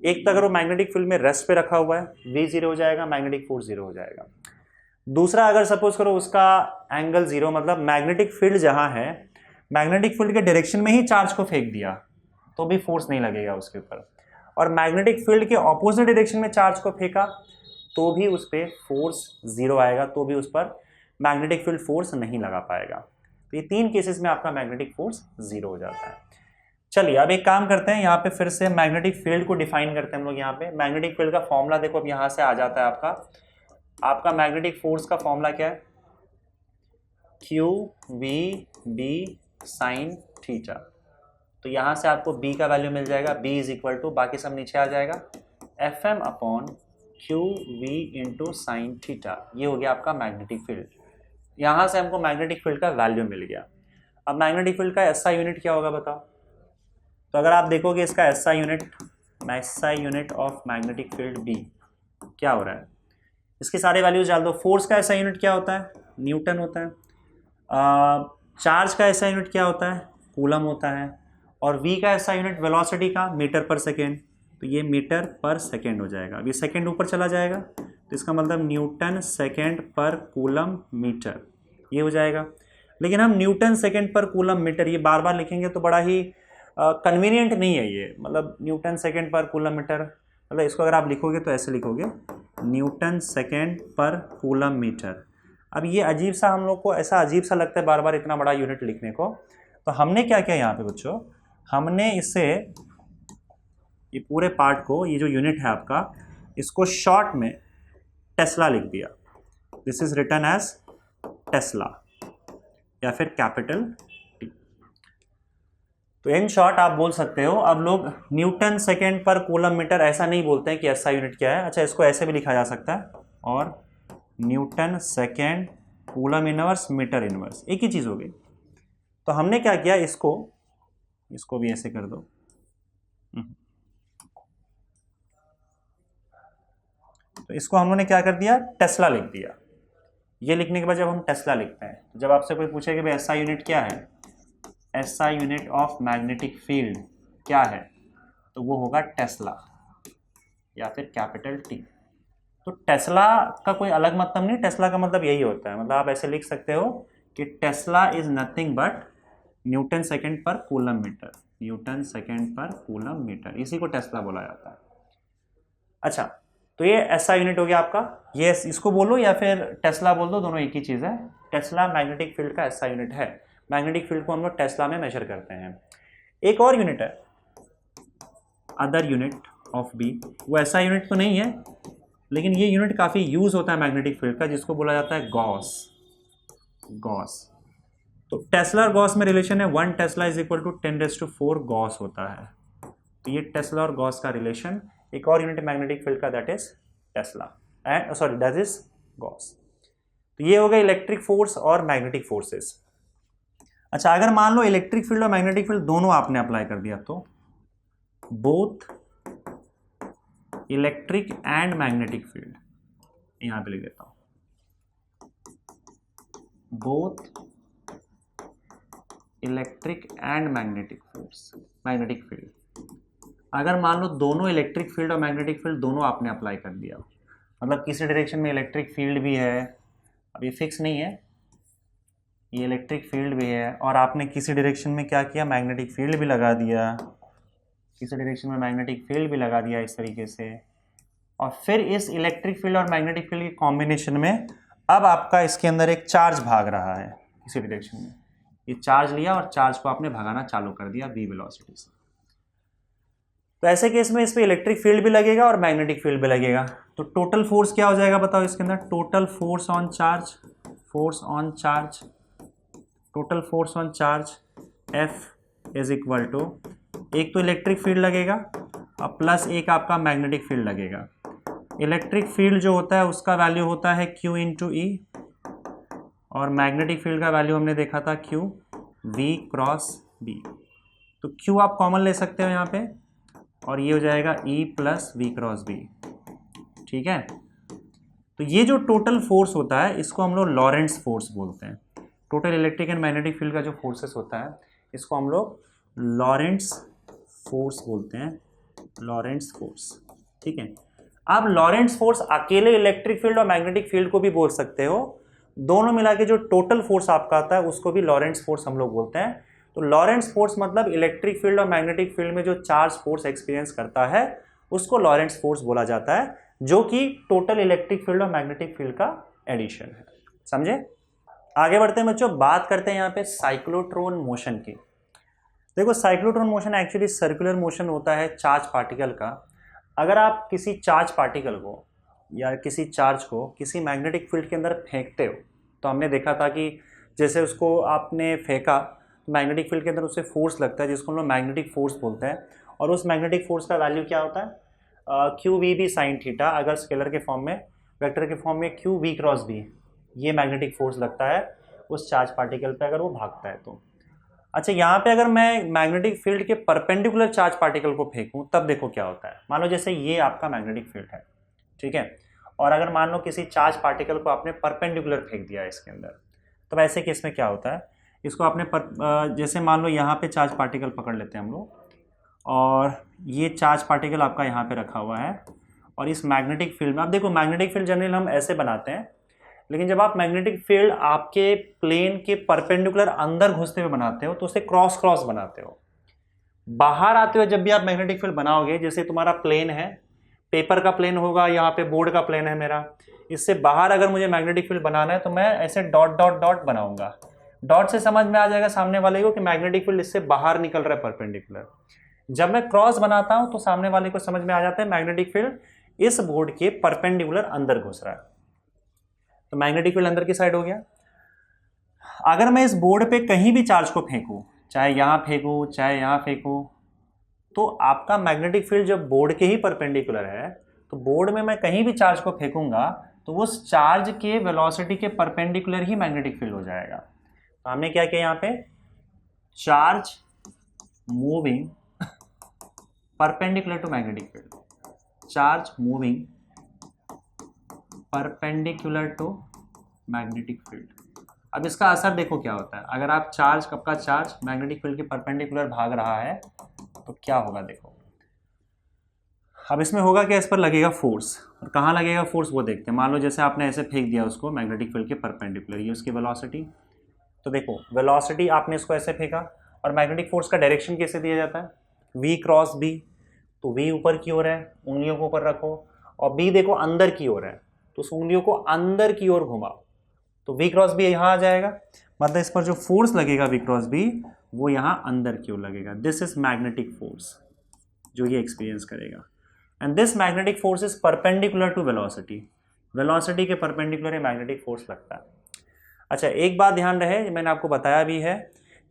एक तो अगर वो मैग्नेटिक फील्ड में रेस्ट पे रखा हुआ है, v 0 हो जाएगा, मैग्नेटिक फोर्स 0 हो जाएगा। दूसरा, अगर सपोज करो उसका एंगल 0 मतलब मैग्नेटिक फील्ड जहां है, मैग्नेटिक फील्ड के डायरेक्शन में ही चार्ज को फेंक दिया तो भी फोर्स नहीं लगेगा उसके ऊपर, और मैग्नेटिक फील्ड के ऑपोजिट डायरेक्शन में चार्ज को फेंका तो भी उस पर फोर्स 0 आएगा, तो भी उस पर मैग्नेटिक फील्ड फोर्स नहीं लगा पाएगा। तो ये 3 केसेस में आपका मैग्नेटिक फोर्स 0 हो जाता है। चलिए अब एक काम करते हैं, यहाँ पे फिर से मैग्नेटिक फील्ड को डिफाइन करते हैं हम लोग। यहाँ पे मैग्नेटिक फील्ड का फॉर्मूला देखो, अब यहाँ से आ जाता है आपका मैग्नेटिक फोर्स का फॉर्मूला क्या है, Q V B sine theta. तो यहाँ से आपको b का वैल्यू मिल जाएगा, b इज इक्वल टू, बाकी सब नीचे आ जाएगा, Fm upon Q V into sine theta. ये हो गया आपका मैग्नेटिक फील्ड। यहाँ से हमको मैग्नेटिक फील्ड का वैल्यू मिल गया। अब मैग्नेटिक फील्ड का SI यूनिट क्या होगा बताओ? तो अगर आप देखोगे इसका SI unit of magnetic field B क्या हो रहा है, इसके सारे वैल्यूज डाल दो। फोर्स का एसआई यूनिट क्या होता है, न्यूटन होता है। चार्ज का एसआई यूनिट क्या होता है, कूलम होता है। और v का एसआई यूनिट वेलोसिटी का मीटर पर सेकेंड, तो ये मीटर पर सेकेंड हो जाएगा। अभी सेकेंड ऊपर चला जाएगा तो इसका मतलब न्यूटन सेकेंड पर कूलम मीटर, ये हो जाएगा। लेकिन हम न्यूटन सेकेंड पर कूलम मीटर ये बार बार लिखेंगे तो बड़ा ही कन्वीनियंट नहीं है ये, मतलब न्यूटन सेकेंड पर कूलम मीटर, मतलब इसको अगर आप लिखोगे तो ऐसे लिखोगे न्यूटन सेकेंड पर कूलम मीटर। अब ये अजीब सा, हम लोग को ऐसा अजीब सा लगता है बार बार इतना बड़ा यूनिट लिखने को। तो हमने क्या किया यहाँ पे बच्चों, हमने इसे ये पूरे पार्ट को, ये जो यूनिट है आपका, इसको शॉर्ट में टेस्ला लिख दिया। This is written as tesla या फिर कैपिटल टी। तो इन शॉर्ट आप बोल सकते हो, अब लोग न्यूटन सेकेंड पर कूलम मीटर ऐसा नहीं बोलते हैं कि ऐसा यूनिट क्या है। अच्छा, इसको ऐसे भी लिखा जा सकता है, और newton second coulomb inverse metre inverse एक ही चीज़ हो गई। तो हमने क्या किया, इसको भी ऐसे कर दो। तो इसको हम लोगों ने क्या कर दिया, टेस्ला लिख दिया। ये लिखने के बाद जब हम टेस्ला लिखते हैं, तो जब आपसे कोई पूछे कि भाई एसआई यूनिट क्या है, SI unit of magnetic field क्या है, तो वो होगा टेस्ला या फिर कैपिटल टी। तो टेस्ला का कोई अलग मतलब नहीं, टेस्ला का मतलब यही होता है। मतलब आप ऐसे लिख सकते हो कि Tesla is nothing but Newton second पर कूलम मीटर, न्यूटन सेकेंड पर कूलम मीटर, इसी को टेस्ला बोला जाता है। अच्छा, तो ये एसआई यूनिट हो गया आपका, ये इसको बोलो या फिर टेस्ला बोल दो, दोनों एक ही चीज़ है। टेस्ला मैग्नेटिक फील्ड का एसआई यूनिट है। मैग्नेटिक फील्ड को हम लोग टेस्ला में मेजर करते हैं। एक और यूनिट है, अदर यूनिट ऑफ बी, वो एसआई यूनिट तो नहीं है, लेकिन ये यूनिट काफ़ी यूज होता है मैग्नेटिक फील्ड का, जिसको बोला जाता है गॉस। तो टेस्ला और गॉस में रिलेशन है 1 tesla is equal to 10⁴ gauss होता है। तो ये टेस्ला और गॉस का रिलेशन। एक और यूनिट मैग्नेटिक फील्ड का, that is Tesla and that is Gauss. तो ये हो गया इलेक्ट्रिक फोर्स और मैग्नेटिक फोर्सेस। अच्छा, अगर मान लो इलेक्ट्रिक फील्ड और मैग्नेटिक फील्ड दोनों आपने अप्लाई कर दिया, तो both electric and magnetic field, यहां पे लिख देता हूं, both electric and magnetic field. अगर मान लो दोनों इलेक्ट्रिक फील्ड और मैग्नेटिक फील्ड दोनों आपने अप्लाई कर दिया, मतलब किसी डायरेक्शन में इलेक्ट्रिक फील्ड भी है, अब ये फिक्स नहीं है, ये इलेक्ट्रिक फील्ड भी है, और आपने किसी डायरेक्शन में क्या किया, मैग्नेटिक फील्ड भी लगा दिया, किसी डायरेक्शन में मैग्नेटिक फील्ड भी लगा दिया इस तरीके से। और फिर इस इलेक्ट्रिक फील्ड और मैग्नेटिक फील्ड के कॉम्बिनेशन में अब आपका इसके अंदर एक चार्ज भाग रहा है किसी डायरेक्शन में, ये चार्ज लिया और चार्ज को आपने भगाना चालू कर दिया v वेलोसिटी से। तो ऐसे केस में इस पर इलेक्ट्रिक फील्ड भी लगेगा और मैग्नेटिक फील्ड भी लगेगा। तो टोटल फोर्स क्या हो जाएगा बताओ इसके अंदर, total force on charge F is equal to, एक तो इलेक्ट्रिक फील्ड लगेगा और प्लस एक आपका मैग्नेटिक फील्ड लगेगा। इलेक्ट्रिक फील्ड जो होता है उसका वैल्यू होता है Q इंटू ई, और मैग्नेटिक फील्ड का वैल्यू हमने देखा था Q V क्रॉस B। तो Q आप कॉमन ले सकते हो यहाँ पे, और ये हो जाएगा E plus V cross B, ठीक है। तो ये जो टोटल फोर्स होता है इसको हम लोग लॉरेंट्ज फोर्स बोलते हैं। Total electric and magnetic field का जो फोर्सेस होता है इसको हम लोग लॉरेंट्ज फोर्स बोलते हैं, लॉरेंट्ज फोर्स, ठीक है। आप लॉरेंट्ज फोर्स अकेले इलेक्ट्रिक फील्ड और मैग्नेटिक फील्ड को भी बोल सकते हो, दोनों मिला के जो टोटल फोर्स आपका आता है उसको भी लॉरेंट्ज फोर्स हम लोग बोलते हैं। तो लॉरेंट्ज फोर्स मतलब इलेक्ट्रिक फील्ड और मैग्नेटिक फील्ड में जो चार्ज फोर्स एक्सपीरियंस करता है उसको लॉरेंट्ज फोर्स बोला जाता है, जो कि टोटल इलेक्ट्रिक फील्ड और मैग्नेटिक फील्ड का एडिशन है। समझे? आगे बढ़ते हैं बच्चों, बात करते हैं यहाँ पे साइक्लोट्रॉन मोशन की। देखो, cyclotron motion actually circular motion होता है चार्ज पार्टिकल का। अगर आप किसी चार्ज पार्टिकल को या किसी चार्ज को किसी मैग्नेटिक फील्ड के अंदर फेंकते हो, तो हमने देखा था कि जैसे उसको आपने फेंका, मैग्नेटिक फील्ड के अंदर उससे फोर्स लगता है जिसको हम लोग मैग्नेटिक फोर्स बोलते हैं, और उस मैग्नेटिक फोर्स का वैल्यू क्या होता है, Q V B sine theta. अगर स्केलर के फॉर्म में, वेक्टर के फॉर्म में क्यू वी क्रॉस बी, ये मैग्नेटिक फोर्स लगता है उस चार्ज पार्टिकल पे अगर वो भागता है तो। अच्छा, यहाँ पे अगर मैं मैग्नेटिक फील्ड के परपेंडिकुलर चार्ज पार्टिकल को फेंकूं तब देखो क्या होता है। मान लो जैसे ये आपका मैग्नेटिक फील्ड है, ठीक है, और अगर मान लो किसी चार्ज पार्टिकल को आपने परपेंडिकुलर फेंक दिया इसके अंदर, तब ऐसे केस में क्या होता है, इसको आपने जैसे मान लो यहाँ पे चार्ज पार्टिकल पकड़ लेते हैं हम लोग, और ये चार्ज पार्टिकल आपका यहाँ पे रखा हुआ है, और इस मैग्नेटिक फील्ड में आप देखो, मैग्नेटिक फील्ड जनरली हम ऐसे बनाते हैं, लेकिन जब आप मैग्नेटिक फील्ड आपके प्लेन के परपेंडिकुलर अंदर घुसते हुए बनाते हो तो उसे क्रॉस क्रॉस बनाते हो। बाहर आते हुए जब भी आप मैग्नेटिक फील्ड बनाओगे, जैसे तुम्हारा प्लेन है, पेपर का प्लेन होगा, यहाँ पे बोर्ड का प्लेन है मेरा, इससे बाहर अगर मुझे मैग्नेटिक फील्ड बनाना है तो मैं ऐसे डॉट डॉट डॉट बनाऊंगा। डॉट से समझ में आ जाएगा सामने वाले को कि मैग्नेटिक फील्ड इससे बाहर निकल रहा है परपेंडिकुलर। जब मैं क्रॉस बनाता हूं तो सामने वाले को समझ में आ जाता है मैग्नेटिक फील्ड इस बोर्ड के परपेंडिकुलर अंदर घुस रहा है, तो मैग्नेटिक फील्ड अंदर की साइड हो गया। अगर मैं इस बोर्ड पे कहीं भी चार्ज को फेंकूं, चाहे यहां फेंकूं चाहे यहां फेंकूं, तो आपका मैग्नेटिक फील्ड जब बोर्ड के ही परपेंडिकुलर है, तो बोर्ड में मैं कहीं भी चार्ज को फेंकूंगा तो उस चार्ज के वेलोसिटी के परपेंडिकुलर ही मैग्नेटिक फील्ड हो जाएगा। तो हमने क्या किया यहाँ पे, charge moving perpendicular to magnetic field, charge moving perpendicular to magnetic field. अब इसका असर देखो क्या होता है, अगर आप चार्ज, कब का चार्ज मैग्नेटिक फील्ड के परपेंडिकुलर भाग रहा है तो क्या होगा देखो। अब इसमें होगा क्या, इस पर लगेगा फोर्स, और कहाँ लगेगा फोर्स वो देखते हैं। मान लो जैसे आपने ऐसे फेंक दिया उसको मैग्नेटिक फील्ड के परपेंडिकुलर, ये उसकी वेलोसिटी, तो देखो वेलोसिटी आपने इसको ऐसे फेंका, और मैग्नेटिक फोर्स का डायरेक्शन कैसे दिया जाता है, v क्रॉस b, तो v ऊपर की ओर है, उंगलियों को ऊपर रखो, और b देखो अंदर की ओर है, तो उस उंगलियों को अंदर की ओर घुमाओ, तो v क्रॉस b यहाँ आ जाएगा, मतलब इस पर जो फोर्स लगेगा v क्रॉस b वो यहाँ अंदर की ओर लगेगा। दिस इज मैग्नेटिक फोर्स जो ये एक्सपीरियंस करेगा, and this magnetic force is perpendicular to velocity, velocity के परपेंडिकुलर ये मैग्नेटिक फोर्स लगता है। अच्छा, एक बात ध्यान रहे, मैंने आपको बताया भी है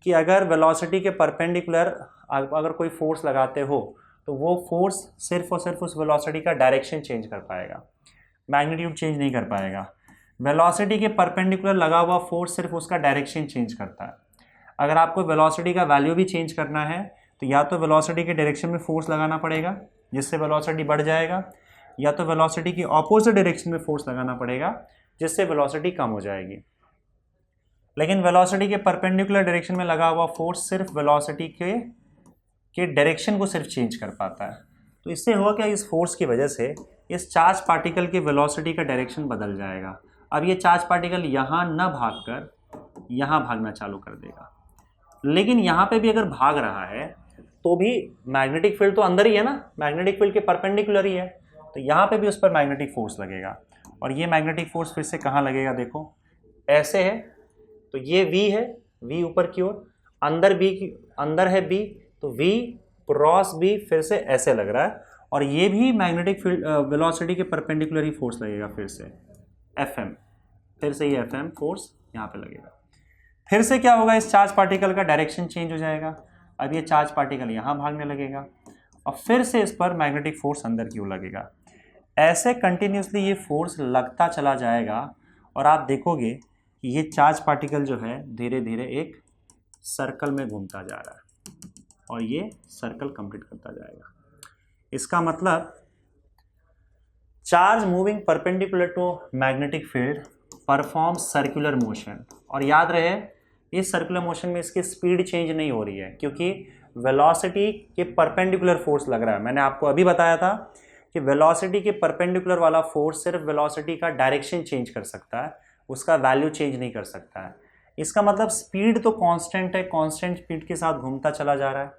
कि अगर वेलोसिटी के परपेंडिकुलर अगर कोई फोर्स लगाते हो तो वो फोर्स सिर्फ और सिर्फ उस वेलोसिटी का डायरेक्शन चेंज कर पाएगा, मैग्नीट्यूड चेंज नहीं कर पाएगा। वेलोसिटी के परपेंडिकुलर लगा हुआ फोर्स सिर्फ उसका डायरेक्शन चेंज करता है। अगर आपको वेलोसिटी का वैल्यू भी चेंज करना है तो या तो वेलोसिटी के डायरेक्शन में फोर्स लगाना पड़ेगा जिससे वेलोसिटी बढ़ जाएगा, या तो वेलोसिटी की ऑपोजिट डायरेक्शन में फोर्स लगाना पड़ेगा जिससे वेलोसिटी कम हो जाएगी। लेकिन वेलोसिटी के परपेंडिकुलर डायरेक्शन में लगा हुआ फोर्स सिर्फ वेलोसिटी के डायरेक्शन को सिर्फ चेंज कर पाता है। तो इससे होगा क्या, इस फोर्स की वजह से इस चार्ज पार्टिकल के वेलोसिटी का डायरेक्शन बदल जाएगा। अब ये चार्ज पार्टिकल यहाँ न भागकर यहाँ भागना चालू कर देगा, लेकिन यहाँ पे भी अगर भाग रहा है तो भी मैग्नेटिक फील्ड तो अंदर ही है ना, मैग्नेटिक फील्ड के परपेंडिकुलर ही है, तो यहाँ पे भी उस पर मैग्नेटिक फोर्स लगेगा। और ये मैग्नेटिक फोर्स फिर से कहाँ लगेगा, देखो ऐसे है, तो ये V है, V ऊपर की ओर, अंदर है B, तो V क्रॉस B फिर से ऐसे लग रहा है, और ये भी मैग्नेटिक फील्ड वेलोसिटी के परपेंडिकुलर ही फोर्स लगेगा, फिर से FM, फिर से ये FM फोर्स यहाँ पे लगेगा। फिर से क्या होगा, इस चार्ज पार्टिकल का डायरेक्शन चेंज हो जाएगा, अब ये चार्ज पार्टिकल यहाँ भागने लगेगा, और फिर से इस पर मैग्नेटिक फोर्स अंदर की ओर लगेगा। ऐसे कंटिन्यूसली ये फोर्स लगता चला जाएगा, और आप देखोगे कि ये चार्ज पार्टिकल जो है धीरे धीरे एक सर्कल में घूमता जा रहा है, और ये सर्कल कंप्लीट करता जाएगा। इसका मतलब charge moving perpendicular to magnetic field perform circular motion, और याद रहे इस सर्कुलर मोशन में इसकी स्पीड चेंज नहीं हो रही है क्योंकि वेलोसिटी के परपेंडिकुलर फोर्स लग रहा है। मैंने आपको अभी बताया था कि वेलोसिटी के परपेंडिकुलर वाला फोर्स सिर्फ वेलोसिटी का डायरेक्शन चेंज कर सकता है, उसका वैल्यू चेंज नहीं कर सकता है। इसका मतलब स्पीड तो कांस्टेंट है, कांस्टेंट स्पीड के साथ घूमता चला जा रहा है।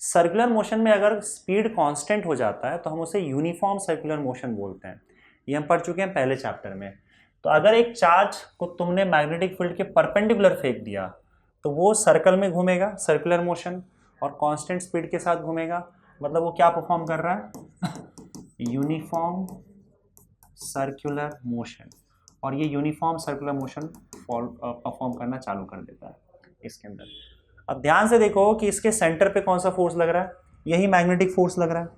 सर्कुलर मोशन में अगर स्पीड कांस्टेंट हो जाता है तो हम उसे यूनिफॉर्म सर्कुलर मोशन बोलते हैं, ये हम पढ़ चुके हैं पहले चैप्टर में। तो अगर एक चार्ज को तुमने मैग्नेटिक फील्ड के परपेंडिकुलर फेंक दिया तो वो सर्कल में घूमेगा, सर्कुलर मोशन, और कांस्टेंट स्पीड के साथ घूमेगा, मतलब वो क्या परफॉर्म कर रहा है यूनिफॉर्म सर्कुलर मोशन, और ये यूनिफॉर्म सर्कुलर मोशन परफॉर्म करना चालू कर देता है इसके अंदर। अब ध्यान से देखो कि इसके सेंटर पे कौन सा फोर्स लग रहा है, यही मैग्नेटिक फोर्स लग रहा है,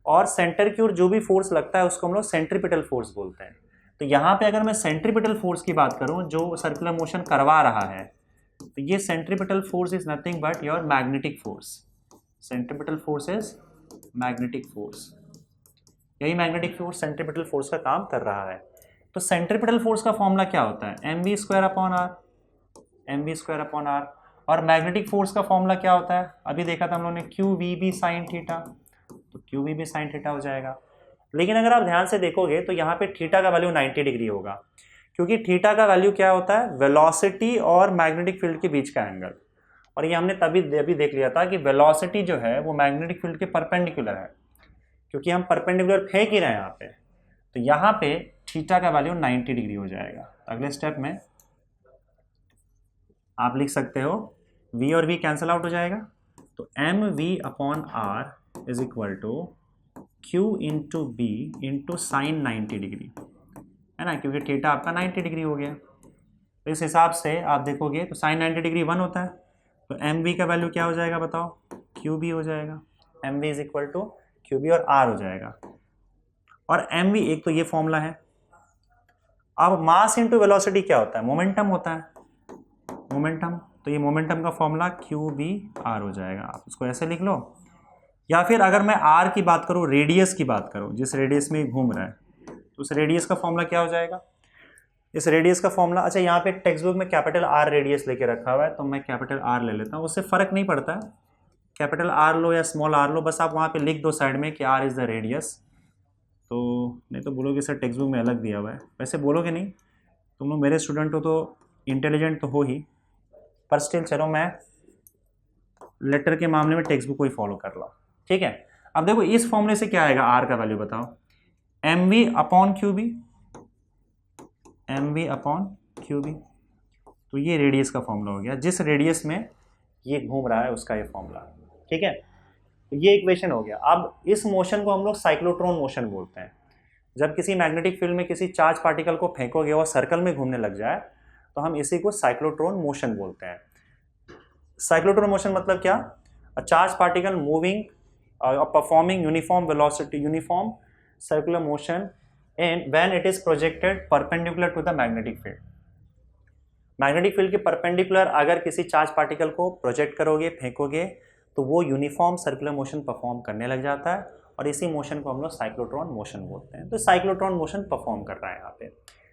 और सेंटर की ओर जो भी फोर्स लगता है उसको हम लोग सेंट्रीपिटल फोर्स बोलते हैं। तो यहाँ पे अगर मैं सेंट्रीपिटल फोर्स की बात करूँ जो सर्कुलर मोशन करवा रहा है, तो ये centripetal force is nothing but your magnetic force. Centripetal force is magnetic force. यही मैग्नेटिक फोर्स सेंट्रीपिटल फोर्स का काम कर रहा है। तो सेंट्रीपिटल फोर्स का फॉर्मूला क्या होता है? mv² upon R. और मैग्नेटिक फोर्स का फॉर्मूला क्या होता है? अभी देखा था हम लोगों ने, QVB sin थीटा। तो QVB sin थीटा हो जाएगा। लेकिन अगर आप ध्यान से देखोगे तो यहाँ पे थीटा का वैल्यू 90 डिग्री होगा, क्योंकि थीटा का वैल्यू क्या होता है? वेलोसिटी और मैग्नेटिक फील्ड के बीच का एंगल। और ये हमने तभी देख लिया था कि वेलोसिटी जो है वो मैग्नेटिक फील्ड के परपेंडिकुलर है, क्योंकि हम परपेंडिकुलर फेंक ही रहे हैं यहाँ पे। तो यहाँ पे थीटा का वैल्यू 90 डिग्री हो जाएगा। अगले स्टेप में आप लिख सकते हो v और v कैंसिल आउट हो जाएगा, तो mv/r is equal to q into B into sine 90 degree, है ना, क्योंकि थीटा आपका 90 डिग्री हो गया। तो इस हिसाब से आप देखोगे तो साइन 90 डिग्री 1 होता है, तो mv का वैल्यू क्या हो जाएगा बताओ? qb हो जाएगा। mv is equal to qb और r हो जाएगा। और mv एक तो ये फॉर्मूला है। अब मास इंटू वेलोसिटी क्या होता है? मोमेंटम होता है, मोमेंटम। तो ये मोमेंटम का फॉर्मूला QBR हो जाएगा। आप इसको ऐसे लिख लो, या फिर अगर मैं R की बात करूँ, रेडियस की बात करूँ, जिस रेडियस में घूम रहा है, तो उस रेडियस का फॉर्मूला क्या हो जाएगा? इस रेडियस का फॉर्मूला, अच्छा यहाँ पे टेक्स्ट बुक में कैपिटल R रेडियस लेके रखा हुआ है, तो मैं कैपिटल R ले लेता हूँ, उससे फर्क नहीं पड़ता है, कैपिटल R लो या स्मॉल r लो, बस आप वहाँ पे लिख दो साइड में कि R इज़ द रेडियस। तो नहीं तो बोलोगे सर टेक्स्ट बुक में अलग दिया हुआ है, वैसे बोलोगे नहीं, तुम लोग मेरे स्टूडेंट हो तो इंटेलिजेंट तो हो ही, पर स्टिल चलो मैं लेटर के मामले में टेक्स्ट बुक को ही फॉलो कर लो, ठीक है। अब देखो इस फॉर्मूले से क्या आएगा? R का वैल्यू बताओ, mv/QB, mv/QB। तो ये रेडियस का फॉर्मूला हो गया, जिस रेडियस में ये घूम रहा है उसका ये फॉर्मूला, ठीक है। तो ये इक्वेशन हो गया। अब इस मोशन को हम लोग साइक्लोट्रॉन मोशन बोलते हैं। जब किसी मैग्नेटिक फील्ड में किसी चार्ज पार्टिकल को फेंकोगे और सर्कल में घूमने लग जाए तो हम इसी को साइक्लोट्रॉन मोशन बोलते हैं। साइक्लोट्रॉन मोशन मतलब क्या? A charge particle moving performing uniform velocity, uniform circular motion and when it is projected perpendicular to the magnetic field. Magnetic field के परपेंडिकुलर अगर किसी चार्ज पार्टिकल को प्रोजेक्ट करोगे, फेंकोगे, तो वो यूनिफॉर्म सर्कुलर मोशन परफॉर्म करने लग जाता है, और इसी मोशन को हम लोग साइक्लोट्रॉन मोशन बोलते हैं। तो साइक्लोट्रॉन मोशन परफॉर्म कर रहा है, यहाँ पे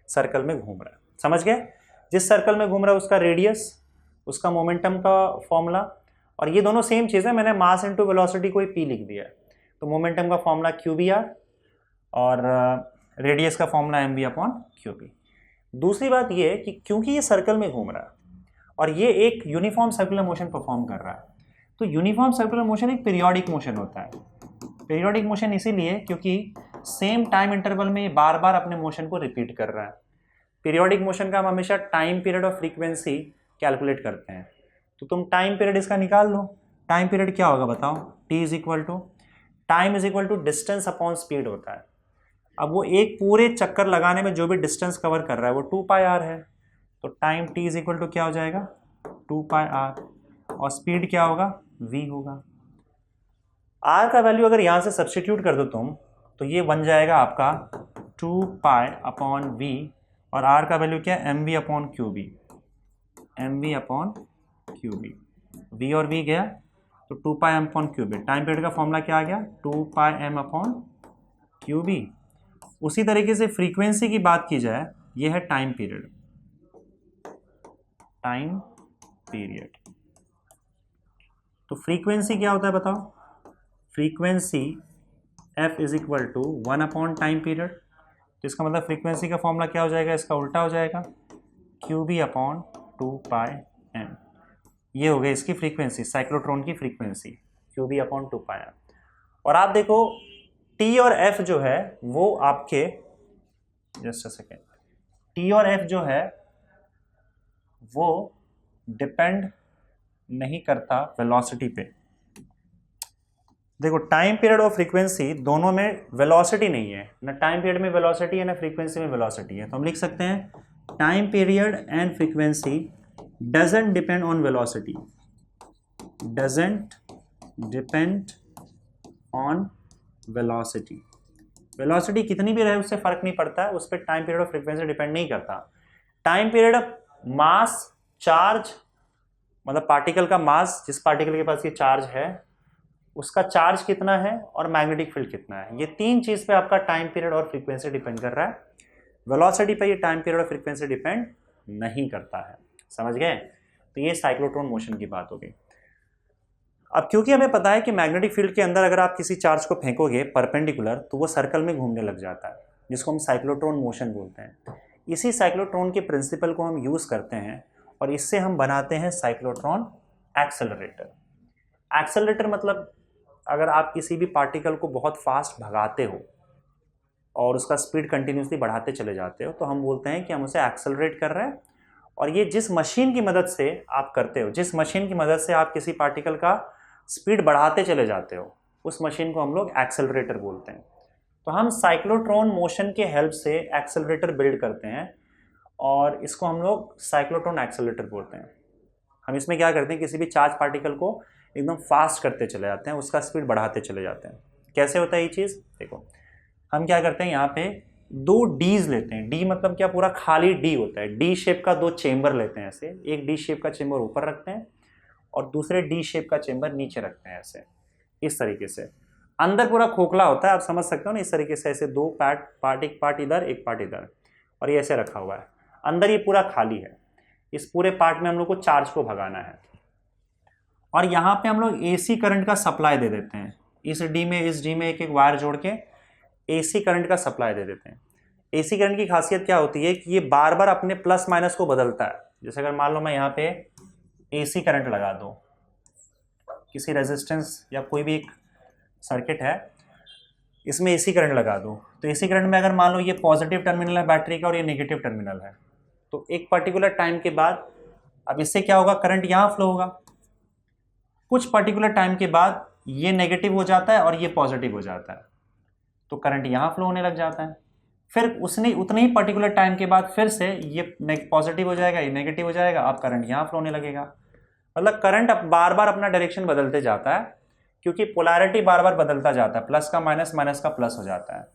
सर्कल में घूम रहा है, समझ गए? जिस सर्कल में घूम रहा है उसका रेडियस, उसका मोमेंटम का फॉर्मूला, और ये दोनों सेम चीज़ है। मैंने मास इंटू वेलोसिटी को पी लिख दिया है, तो मोमेंटम का फॉर्मूला QBR और रेडियस का फॉर्मूला mv/QB। दूसरी बात ये है कि क्योंकि ये सर्कल में घूम रहा है और ये एक यूनिफॉर्म सर्कुलर मोशन परफॉर्म कर रहा है, तो यूनिफॉर्म सर्कुलर मोशन एक पीरियोडिक मोशन होता है। पीरियोडिक मोशन इसीलिए क्योंकि सेम टाइम इंटरवल में ये बार बार अपने मोशन को रिपीट कर रहा है। पीरियोडिक मोशन का हम हमेशा टाइम पीरियड और फ्रीक्वेंसी कैलकुलेट करते हैं, तो तुम टाइम पीरियड इसका निकाल लो। टाइम पीरियड क्या होगा बताओ? T is equal to time is equal to distance upon speed होता है। अब वो एक पूरे चक्कर लगाने में जो भी डिस्टेंस कवर कर रहा है वो 2πr है, तो time T is equal to क्या हो जाएगा? 2πr, और स्पीड क्या होगा? v होगा। r का वैल्यू अगर यहाँ से सब्सटीट्यूट कर दो तुम, तो ये बन जाएगा आपका 2π/v, और r का वैल्यू क्या है? mv/QB, mv/QB। v और v गया तो 2πm/QB। टाइम पीरियड का फॉर्मूला क्या आ गया? 2πm/QB। उसी तरीके से फ्रीक्वेंसी की बात की जाए, ये है टाइम पीरियड, टाइम पीरियड। तो फ्रीक्वेंसी क्या होता है बताओ? Frequency f is equal to 1 time period. तो इसका मतलब फ्रीक्वेंसी का फॉर्मूला क्या हो जाएगा? इसका उल्टा हो जाएगा, QB/2πm। ये हो गई इसकी फ्रीक्वेंसी, साइक्लोट्रॉन की फ्रीक्वेंसी, QB/2πm। और आप देखो T और F जो है वो आपके, जस्ट अ सेकेंड, T और F जो है वो डिपेंड नहीं करता वेलोसिटी पे। देखो टाइम पीरियड और फ्रीक्वेंसी दोनों में वेलोसिटी नहीं है, ना टाइम पीरियड में वेलोसिटी है ना फ्रीक्वेंसी में वेलोसिटी है। तो हम लिख सकते हैं time period and frequency doesn't depend on velocity, doesn't depend on velocity. Velocity कितनी भी रहे उससे फर्क नहीं पड़ता है, उस पर टाइम पीरियड और फ्रीक्वेंसी डिपेंड नहीं करता। टाइम पीरियड मास, चार्ज मतलब पार्टिकल का मास, जिस पार्टिकल के पास ये चार्ज है उसका चार्ज कितना है और मैग्नेटिक फील्ड कितना है। ये तीन चीज़ पे आपका टाइम पीरियड और फ्रीक्वेंसी डिपेंड कर रहा है। वेलोसिटी पे ये टाइम पीरियड और फ्रीक्वेंसी डिपेंड नहीं करता है। समझ गए? तो ये साइक्लोट्रॉन मोशन की बात होगी। अब क्योंकि हमें पता है कि मैग्नेटिक फील्ड के अंदर अगर आप किसी चार्ज को फेंकोगे परपेंडिकुलर तो वो सर्कल में घूमने लग जाता है, जिसको हम साइक्लोट्रॉन मोशन बोलते हैं। इसी साइक्लोट्रॉन के प्रिंसिपल को हम यूज़ करते हैं और इससे हम बनाते हैं साइक्लोट्रॉन एक्सेलरेटर। एक्सेलरेटर मतलब अगर आप किसी भी पार्टिकल को बहुत फास्ट भगाते हो और उसका स्पीड कंटिन्यूसली बढ़ाते चले जाते हो तो हम बोलते हैं कि हम उसे एक्सेलरेट कर रहे हैं। और ये जिस मशीन की मदद से आप करते हो, जिस मशीन की मदद से आप किसी पार्टिकल का स्पीड बढ़ाते चले जाते हो, उस मशीन को हम लोग एक्सेलरेटर बोलते हैं। तो हम साइक्लोट्रॉन मोशन के हेल्प से एक्सेलरेटर बिल्ड करते हैं और इसको हम लोग साइक्लोट्रॉन एक्सेलरेटर बोलते हैं। हम इसमें क्या करते हैं, किसी भी चार्ज पार्टिकल को एकदम फास्ट करते चले जाते हैं, उसका स्पीड बढ़ाते चले जाते हैं। कैसे होता है ये चीज़? देखो, हम क्या करते हैं, यहाँ पे दो डीज लेते हैं। डी मतलब क्या? पूरा खाली डी होता है। डी शेप का दो चेंबर लेते हैं ऐसे, एक डी शेप का चेंबर ऊपर रखते हैं और दूसरे डी शेप का चेंबर नीचे रखते हैं ऐसे, इस तरीके से। अंदर पूरा खोखला होता है, आप समझ सकते हो ना, इस तरीके से ऐसे दो पार्ट, एक पार्ट इधर एक पार्ट इधर, और ये ऐसे रखा हुआ है। अंदर ये पूरा खाली है। इस पूरे पार्ट में हम लोग को चार्ज को भगाना है और यहाँ पे हम लोग एसी करंट का सप्लाई दे देते हैं। इस डी में एक एक वायर जोड़ के एसी करंट का सप्लाई दे देते हैं। एसी करंट की खासियत क्या होती है कि ये बार बार अपने प्लस माइनस को बदलता है। जैसे अगर मान लो मैं यहाँ पे एसी करंट लगा दूँ, किसी रेजिस्टेंस या कोई भी एक सर्किट है, इसमें एसी करंट लगा दूँ, तो एसी करंट में अगर मान लो ये पॉजिटिव टर्मिनल है बैटरी का और ये नेगेटिव टर्मिनल है, तो एक पर्टिकुलर टाइम के बाद अब इससे क्या होगा, करंट यहाँ फ्लो होगा। कुछ पर्टिकुलर टाइम के बाद ये नेगेटिव हो जाता है और ये पॉजिटिव हो जाता है, तो करंट यहाँ फ्लो होने लग जाता है। फिर उसने उतने ही पर्टिकुलर टाइम के बाद फिर से ये पॉजिटिव हो जाएगा, ये नेगेटिव हो जाएगा, अब करंट यहाँ फ्लो होने लगेगा। मतलब करंट अब बार बार अपना डायरेक्शन बदलते जाता है क्योंकि पोलैरिटी बार बार बदलता जाता है, प्लस का माइनस, माइनस का प्लस हो जाता है।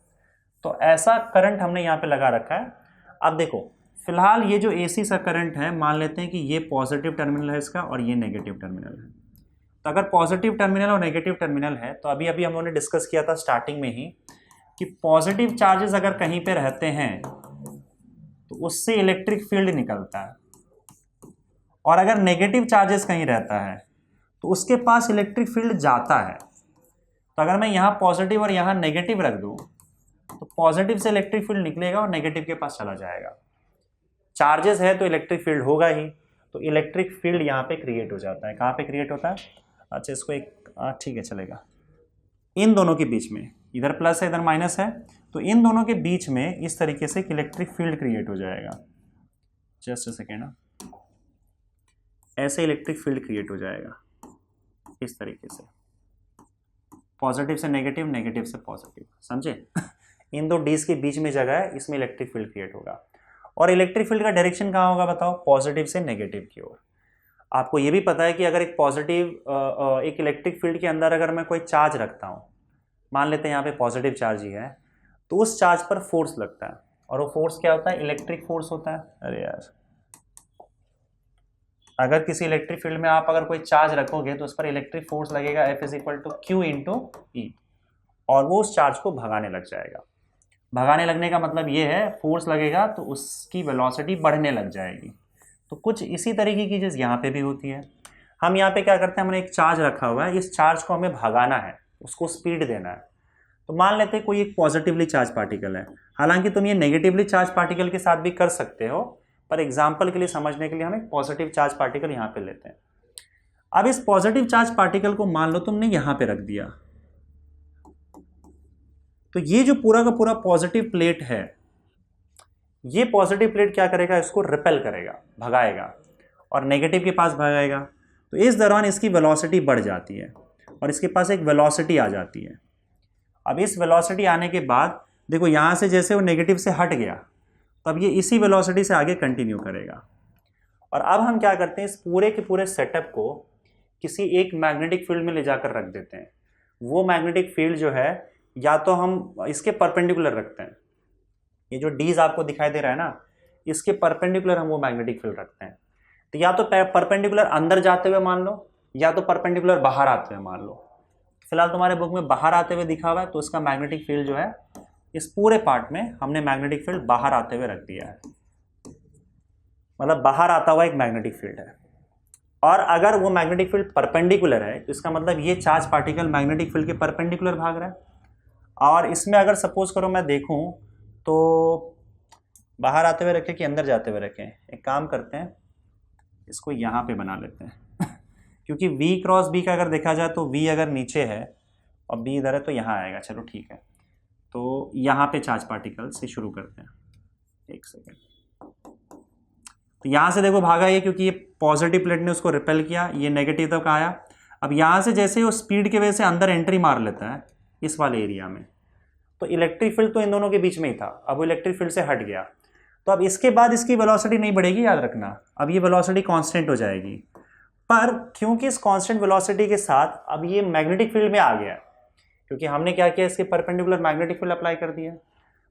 तो ऐसा करंट हमने यहाँ पे लगा रखा है। अब देखो, फिलहाल ये जो एसी सा करंट है, मान लेते हैं कि ये पॉजिटिव टर्मिनल है इसका और ये नेगेटिव टर्मिनल है। तो अगर पॉजिटिव टर्मिनल और नेगेटिव टर्मिनल है तो अभी अभी हम लोगों ने डिस्कस किया था स्टार्टिंग में ही कि पॉजिटिव चार्जेस अगर कहीं पे रहते हैं तो उससे इलेक्ट्रिक फील्ड निकलता है, और अगर नेगेटिव चार्जेस कहीं रहता है तो उसके पास इलेक्ट्रिक फील्ड जाता है। तो अगर मैं यहाँ पॉजिटिव और यहाँ नेगेटिव रख दूँ तो पॉजिटिव से इलेक्ट्रिक फील्ड निकलेगा और नेगेटिव के पास चला जाएगा। चार्जेस है तो इलेक्ट्रिक फील्ड होगा ही, तो इलेक्ट्रिक फील्ड यहाँ पे क्रिएट हो जाता है। कहाँ पे क्रिएट होता है? अच्छा, इसको एक ठीक है चलेगा, इन दोनों के बीच में, इधर प्लस है इधर माइनस है, तो इन दोनों के बीच में इस तरीके से इलेक्ट्रिक फील्ड क्रिएट हो जाएगा। जस्ट अ सेकेंड ना, ऐसे इलेक्ट्रिक फील्ड क्रिएट हो जाएगा इस तरीके से, पॉजिटिव से नेगेटिव, नेगेटिव से पॉजिटिव, समझे? इन दो डीज के बीच में जगह है, इसमें इलेक्ट्रिक फील्ड क्रिएट होगा। और इलेक्ट्रिक फील्ड का डायरेक्शन कहाँ होगा बताओ? पॉजिटिव से नेगेटिव की ओर। आपको ये भी पता है कि अगर एक पॉजिटिव एक इलेक्ट्रिक फील्ड के अंदर अगर मैं कोई चार्ज रखता हूँ, मान लेते हैं यहाँ पे पॉजिटिव चार्ज ही है, तो उस चार्ज पर फोर्स लगता है, और वो फोर्स क्या होता है? इलेक्ट्रिक फोर्स होता है। अरे यार, अगर किसी इलेक्ट्रिक फील्ड में आप अगर कोई चार्ज रखोगे तो उस पर इलेक्ट्रिक फोर्स लगेगा F = Q × E, और वो उस चार्ज को भगाने लग जाएगा। भगाने लगने का मतलब ये है, फोर्स लगेगा तो उसकी वेलोसिटी बढ़ने लग जाएगी। तो कुछ इसी तरीके की चीज़ यहाँ पे भी होती है। हम यहाँ पे क्या करते हैं, हमने एक चार्ज रखा हुआ है, इस चार्ज को हमें भगाना है, उसको स्पीड देना है। तो मान लेते हैं कोई एक पॉजिटिवली चार्ज पार्टिकल है, हालांकि तुम ये नेगेटिवली चार्ज पार्टिकल के साथ भी कर सकते हो, पर एग्जाम्पल के लिए समझने के लिए हम एक पॉजिटिव चार्ज पार्टिकल यहाँ पे लेते हैं। अब इस पॉजिटिव चार्ज पार्टिकल को मान लो तुमने यहाँ पे रख दिया, तो ये जो पूरा का पूरा पॉजिटिव प्लेट है, ये पॉजिटिव प्लेट क्या करेगा? इसको रिपेल करेगा, भगाएगा, और नेगेटिव के पास भगाएगा। तो इस दौरान इसकी वेलोसिटी बढ़ जाती है और इसके पास एक वेलोसिटी आ जाती है। अब इस वेलोसिटी आने के बाद देखो, यहाँ से जैसे वो नेगेटिव से हट गया, तब ये इसी वेलोसिटी से आगे कंटिन्यू करेगा। और अब हम क्या करते हैं, इस पूरे के पूरे सेटअप को किसी एक मैग्नेटिक फील्ड में ले जाकर रख देते हैं। वो मैग्नेटिक फील्ड जो है, या तो हम इसके परपेंडिकुलर रखते हैं, ये जो डीज आपको दिखाई दे रहा है ना, इसके परपेंडिकुलर हम वो मैग्नेटिक फील्ड रखते हैं। तो या तो परपेंडिकुलर अंदर जाते हुए मान लो या तो परपेंडिकुलर बाहर आते हुए मान लो। फिलहाल तुम्हारे बुक में बाहर आते हुए दिखा हुआ है, तो इसका मैग्नेटिक फील्ड जो है इस पूरे पार्ट में हमने मैग्नेटिक फील्ड बाहर आते हुए रख दिया है, मतलब बाहर आता हुआ एक मैग्नेटिक फील्ड है। और अगर वो मैग्नेटिक फील्ड परपेंडिकुलर है तो इसका मतलब ये चार्ज पार्टिकल मैग्नेटिक फील्ड के परपेंडिकुलर भाग रहा है। और इसमें अगर सपोज करो मैं देखूं तो बाहर आते हुए रखें कि अंदर जाते हुए रखें, एक काम करते हैं इसको यहाँ पे बना लेते हैं क्योंकि V क्रॉस B का अगर देखा जाए तो V अगर नीचे है और B इधर है तो यहाँ आएगा। चलो ठीक है, तो यहाँ पे चार्ज पार्टिकल से शुरू करते हैं। एक सेकेंड, तो यहाँ से देखो भागा ये, क्योंकि ये पॉजिटिव प्लेट ने उसको रिपेल किया, ये नेगेटिव तक आया। अब यहाँ से जैसे वो स्पीड की वजह से अंदर एंट्री मार लेता है इस वाले एरिया में, तो इलेक्ट्रिक फील्ड तो इन दोनों के बीच में ही था, अब वो इलेक्ट्रिक फील्ड से हट गया। तो अब इसके बाद इसकी वेलोसिटी नहीं बढ़ेगी, याद रखना, अब ये वेलोसिटी कांस्टेंट हो जाएगी। पर क्योंकि इस कांस्टेंट वेलोसिटी के साथ अब ये मैग्नेटिक फील्ड में आ गया, क्योंकि हमने क्या किया, इसके परपेंडिकुलर मैग्नेटिक फील्ड अप्लाई कर दिया,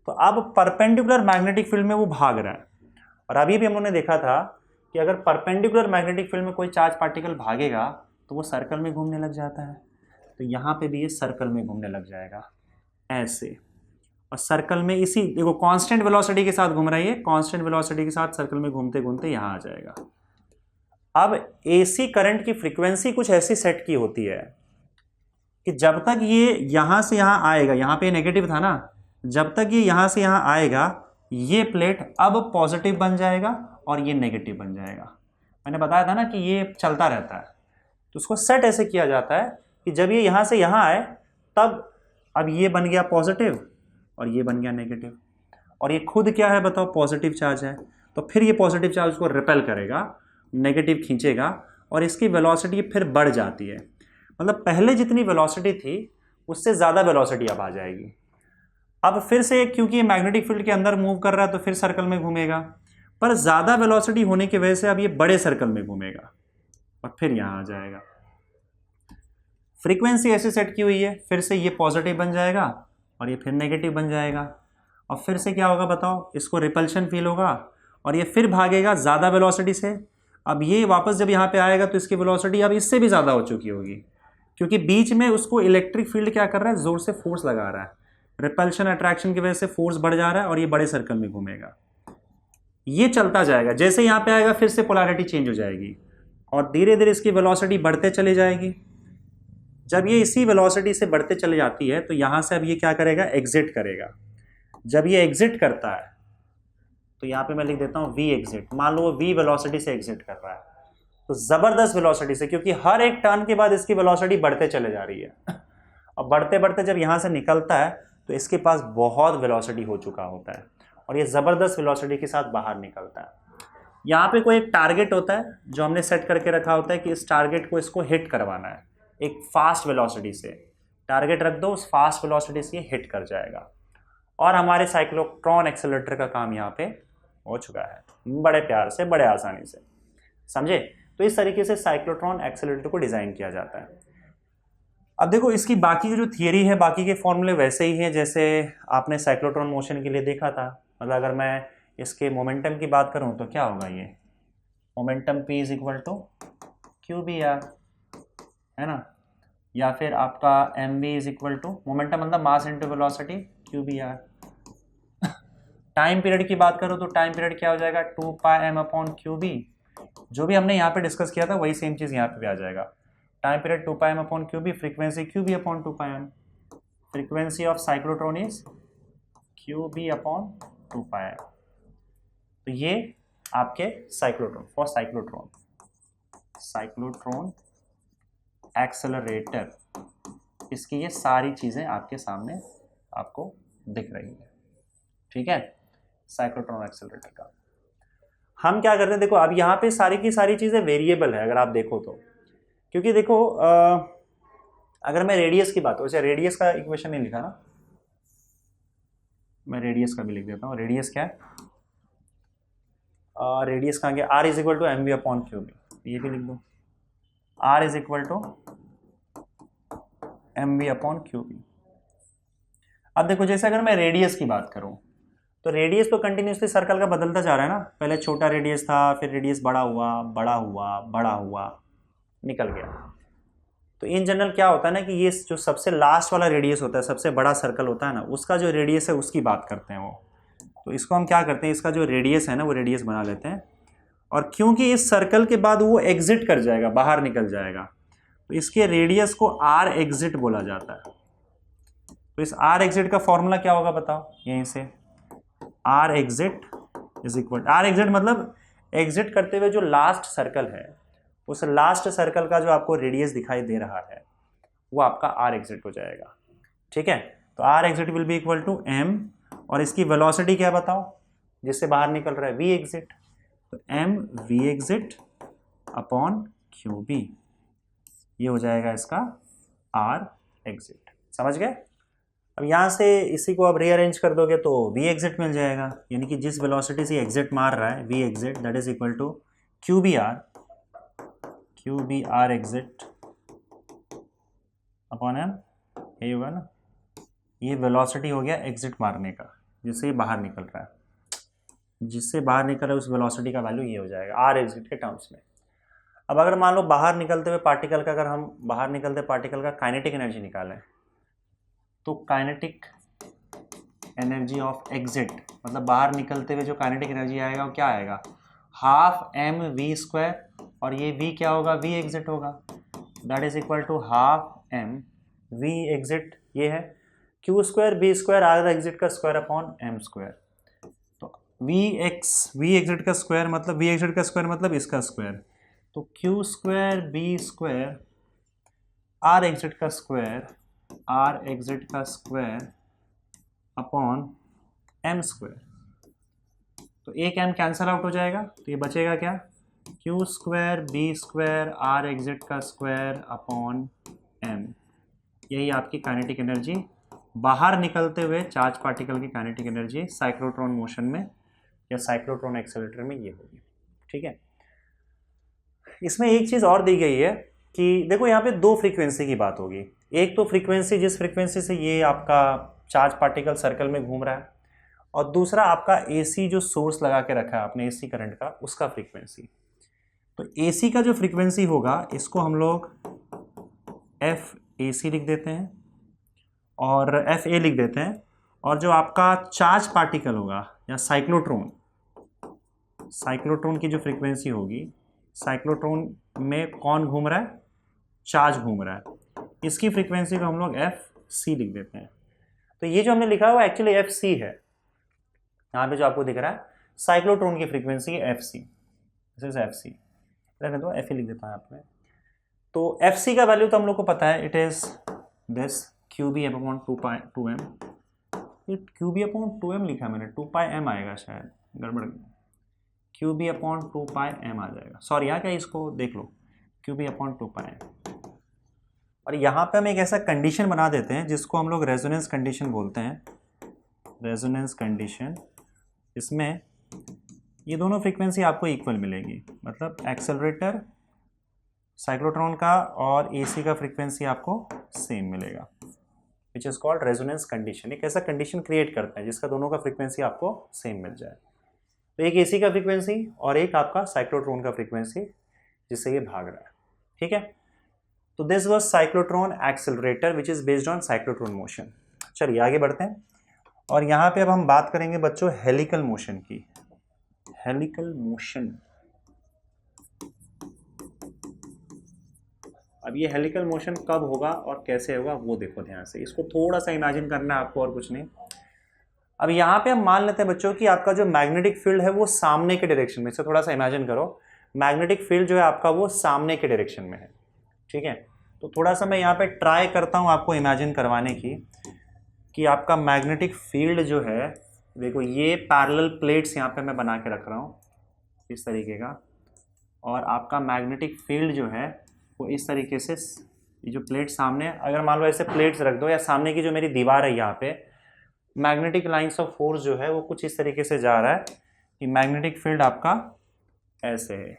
तो अब परपेंडिकुलर मैग्नेटिक फील्ड में वो भाग रहा है। और अभी भी हम लोगों ने देखा था कि अगर परपेंडिकुलर मैग्नेटिक फील्ड में कोई चार्ज पार्टिकल भागेगा तो वो सर्कल में घूमने लग जाता है, तो यहाँ पे भी ये सर्कल में घूमने लग जाएगा ऐसे। और सर्कल में इसी देखो कांस्टेंट वेलोसिटी के साथ घूम रही है, कांस्टेंट वेलोसिटी के साथ सर्कल में घूमते घूमते यहाँ आ जाएगा। अब एसी करंट की फ्रीक्वेंसी कुछ ऐसी सेट की होती है कि जब तक ये यहाँ से यहाँ आएगा, यहाँ पे नेगेटिव था ना, जब तक ये यहाँ से यहाँ आएगा ये प्लेट अब पॉजिटिव बन जाएगा और ये नेगेटिव बन जाएगा। मैंने बताया था ना कि ये चलता रहता है, तो उसको सेट ऐसे किया जाता है कि जब ये यहाँ से यहाँ आए तब अब ये बन गया पॉजिटिव और ये बन गया नेगेटिव, और ये खुद क्या है बताओ, पॉजिटिव चार्ज है, तो फिर ये पॉजिटिव चार्ज उसको रिपेल करेगा, नेगेटिव खींचेगा और इसकी वेलोसिटी फिर बढ़ जाती है। मतलब पहले जितनी वेलोसिटी थी उससे ज़्यादा वेलोसिटी अब आ जाएगी। अब फिर से क्योंकि ये मैग्नेटिक फील्ड के अंदर मूव कर रहा है तो फिर सर्कल में घूमेगा, पर ज़्यादा वेलोसिटी होने की वजह से अब ये बड़े सर्कल में घूमेगा और फिर यहाँ आ जाएगा। फ्रीक्वेंसी ऐसे सेट की हुई है, फिर से ये पॉजिटिव बन जाएगा और ये फिर नेगेटिव बन जाएगा, और फिर से क्या होगा बताओ, इसको रिपल्शन फील होगा और ये फिर भागेगा ज़्यादा वेलोसिटी से। अब ये वापस जब यहाँ पे आएगा तो इसकी वेलोसिटी अब इससे भी ज़्यादा हो चुकी होगी, क्योंकि बीच में उसको इलेक्ट्रिक फील्ड क्या कर रहा है, ज़ोर से फोर्स लगा रहा है, रिपल्शन अट्रैक्शन की वजह से फोर्स बढ़ जा रहा है और ये बड़े सर्कल में घूमेगा। ये चलता जाएगा, जैसे यहाँ पे आएगा फिर से पोलैरिटी चेंज हो जाएगी और धीरे धीरे इसकी वेलोसिटी बढ़ते चले जाएगी। जब ये इसी वेलोसिटी से बढ़ते चले जाती है तो यहाँ से अब ये क्या करेगा, एग्जिट करेगा। जब ये एग्जिट करता है तो यहाँ पे मैं लिख देता हूँ वी एग्जिट, मान लो वो वी वेलोसिटी से एग्जिट कर रहा है, तो ज़बरदस्त वेलोसिटी से, क्योंकि हर एक टर्न के बाद इसकी वेलोसिटी बढ़ते चले जा रही है और बढ़ते बढ़ते जब यहाँ से निकलता है तो इसके पास बहुत वेलोसिटी हो चुका होता है और ये ज़बरदस्त वेलोसिटी के साथ बाहर निकलता है। यहाँ पे कोई एक टारगेट होता है जो हमने सेट करके रखा होता है कि इस टारगेट को इसको हिट करवाना है एक फास्ट वेलोसिटी से। टारगेट रख दो, उस फास्ट वेलोसिटी से ये हिट कर जाएगा और हमारे साइक्लोट्रॉन एक्सेलरेटर का काम यहाँ पे हो चुका है, बड़े प्यार से, बड़े आसानी से, समझे। तो इस तरीके से साइक्लोट्रॉन एक्सेलरेटर को डिज़ाइन किया जाता है। अब देखो इसकी बाकी जो थियरी है, बाकी के फॉर्मूले वैसे ही हैं जैसे आपने साइक्लोट्रॉन मोशन के लिए देखा था। मतलब अगर मैं इसके मोमेंटम की बात करूं तो क्या होगा, ये momentum p is equal to Q B R, है ना, या फिर आपका M V is equal to momentum मतलब mass into velocity Q B R. Time period की बात करो तो टाइम पीरियड क्या हो जाएगा, 2 pi M upon Q B. जो भी हमने यहाँ पे डिस्कस किया था वही सेम चीज़ यहाँ पे भी आ जाएगा। Time period 2 pi M upon Q B, frequency Q B upon 2 pi M, frequency of cyclotron is Q B upon 2 pi M. तो ये आपके साइक्लोट्रॉन, फॉर साइक्लोट्रॉन एक्सेलरेटर, इसकी ये सारी चीज़ें आपके सामने आपको दिख रही है, ठीक है। साइक्लोट्रॉन एक्सेलरेटर का हम क्या करते हैं, देखो अब यहाँ पे सारी की सारी चीज़ें वेरिएबल है अगर आप देखो तो, क्योंकि देखो अगर मैं रेडियस की बात करूँ, वैसे रेडियस का इक्वेशन नहीं लिखा ना, मैं रेडियस का भी लिख देता हूँ। रेडियस क्या है, रेडियस कहाँ गया, R is equal to M V upon Q B, ये भी लिख दो, R is equal to M V upon Q B. अब देखो जैसे अगर मैं रेडियस की बात करूँ तो रेडियस तो कंटिन्यूसली सर्कल का बदलता जा रहा है ना, पहले छोटा रेडियस था, फिर रेडियस बड़ा हुआ बड़ा हुआ बड़ा हुआ, निकल गया। तो इन जनरल क्या होता है ना कि ये जो सबसे लास्ट वाला रेडियस होता है, सबसे बड़ा सर्कल होता है ना, उसका जो रेडियस है उसकी बात करते हैं वो। तो इसको हम क्या करते हैं, इसका जो रेडियस है ना वो रेडियस बना लेते हैं, और क्योंकि इस सर्कल के बाद वो एग्जिट कर जाएगा, बाहर निकल जाएगा, तो इसके रेडियस को आर एग्जिट बोला जाता है। तो इस आर एग्जिट का फॉर्मूला क्या होगा बताओ, यहीं से R exit is equal, R exit मतलब एग्जिट करते हुए जो लास्ट सर्कल है, उस लास्ट सर्कल का जो आपको रेडियस दिखाई दे रहा है वो आपका आर एग्जिट हो जाएगा। ठीक है, तो R exit will be equal to M, और इसकी वेलोसिटी क्या बताओ जिससे बाहर निकल रहा है, वी एग्जिट, तो M V exit upon Q B, ये हो जाएगा इसका आर एग्जिट। समझ गए? अब यहाँ से इसी को आप रीअरेंज कर दोगे तो वी एग्जिट मिल जाएगा, यानी कि जिस वेलोसिटी से एग्जिट मार रहा है V exit that is equal to Q B R exit upon M, यही होगा ना, ये वेलोसिटी हो गया एग्जिट मारने का, जिससे ये बाहर निकल रहा है, जिससे बाहर निकल रहा है उस वेलोसिटी का वैल्यू ये हो जाएगा आर एग्जिट के टर्म्स में। अब अगर मान लो बाहर निकलते हुए पार्टिकल का, अगर हम बाहर निकलते पार्टिकल का काइनेटिक एनर्जी निकालें, तो काइनेटिक एनर्जी ऑफ एग्जिट मतलब बाहर निकलते हुए जो काइनेटिक एनर्जी आएगा वो क्या आएगा, हाफ एम वी स्क्वायर, और ये वी क्या होगा, वी एग्जिट होगा, that is equal to half M V exit, ये है Q square B square R exit का स्क्वायर अपॉन एम स्क्वायर। तो वी एग्जिट का स्क्वायर मतलब इसका स्क्वायर, तो Q square B square R exit का स्क्वायर अपॉन एम स्क्वायर, तो एक एम कैंसल आउट हो जाएगा, तो ये बचेगा क्या, Q square B square R exit का स्क्वायर अपॉन एम, यही आपकी काइनेटिक एनर्जी, बाहर निकलते हुए चार्ज पार्टिकल की काइनेटिक एनर्जी साइक्लोट्रॉन मोशन में या साइक्लोट्रॉन एक्सेलरेटर में ये होगी। ठीक है, इसमें एक चीज़ और दी गई है कि देखो यहाँ पे दो फ्रीक्वेंसी की बात होगी, एक तो फ्रीक्वेंसी जिस फ्रीक्वेंसी से ये आपका चार्ज पार्टिकल सर्कल में घूम रहा है, और दूसरा आपका एसी जो सोर्स लगा के रखा है आपने एसी करंट का, उसका फ्रीक्वेंसी। तो एसी का जो फ्रीक्वेंसी होगा इसको हम लोग एफ ए सी लिख देते हैं और एफ ए लिख देते हैं, और जो आपका चार्ज पार्टिकल होगा या साइक्लोट्रॉन की जो फ्रीक्वेंसी होगी, साइक्लोट्रॉन में कौन घूम रहा है, चार्ज घूम रहा है, इसकी फ्रीक्वेंसी को हम लोग एफ सी लिख देते हैं। तो ये जो हमने लिखा है वो एक्चुअली एफ सी है, यहाँ पे जो आपको दिख रहा है साइक्लोट्रॉन की frequency F C, this is F C, रहने दो एफ ई लिख देता हूँ आपने। तो एफ सी का वैल्यू तो हम लोग को पता है, it is this Q B upon two M, Q B upon two M लिखा मैंने, टू पाई एम आएगा शायद, गड़बड़, Q B upon two pi M आ जाएगा, सॉरी यहाँ क्या, इसको देख लो, Q B upon two pi M. और यहाँ पे हम एक ऐसा कंडीशन बना देते हैं जिसको हम लोग रेजोनेंस कंडीशन बोलते हैं, रेजोनेंस कंडीशन, इसमें ये दोनों फ्रीक्वेंसी आपको इक्वल मिलेगी, मतलब एक्सेलरेटर साइक्लोट्रॉन का और एसी का फ्रीक्वेंसी आपको सेम मिलेगा, which is called resonance condition. एक ऐसा कंडीशन क्रिएट करते हैं जिसका दोनों का फ्रीक्वेंसी आपको सेम मिल जाए, तो एक एसी का फ्रीक्वेंसी और एक आपका साइक्लोट्रॉन का फ्रीक्वेंसी जिससे ये भाग रहा है। ठीक है, तो this was cyclotron accelerator which is based on cyclotron motion. चलिए आगे बढ़ते हैं, और यहाँ पे अब हम बात करेंगे बच्चों हेलिकल मोशन की। हेलिकल मोशन, अब ये हेलिकल मोशन कब होगा और कैसे होगा वो देखो ध्यान से, इसको थोड़ा सा इमेजिन करना है आपको और कुछ नहीं। अब यहाँ पे हम मान लेते हैं बच्चों कि आपका जो मैग्नेटिक फील्ड है वो सामने के डायरेक्शन में, इससे थोड़ा सा इमेजिन करो, मैग्नेटिक फील्ड जो है आपका वो सामने के डायरेक्शन में है। ठीक है, तो थोड़ा सा मैं यहाँ पे ट्राई करता हूँ आपको इमेजिन करवाने की कि आपका मैग्नेटिक फील्ड जो है, देखो ये पैरेलल प्लेट्स यहाँ पे मैं बना के रख रहा हूँ इस तरीके का, और आपका मैग्नेटिक फील्ड जो है वो इस तरीके से, ये जो प्लेट सामने, अगर मान लो ऐसे प्लेट्स रख दो, या सामने की जो मेरी दीवार है यहाँ पे, मैग्नेटिक लाइंस ऑफ फोर्स जो है वो कुछ इस तरीके से जा रहा है कि मैग्नेटिक फील्ड आपका ऐसे है,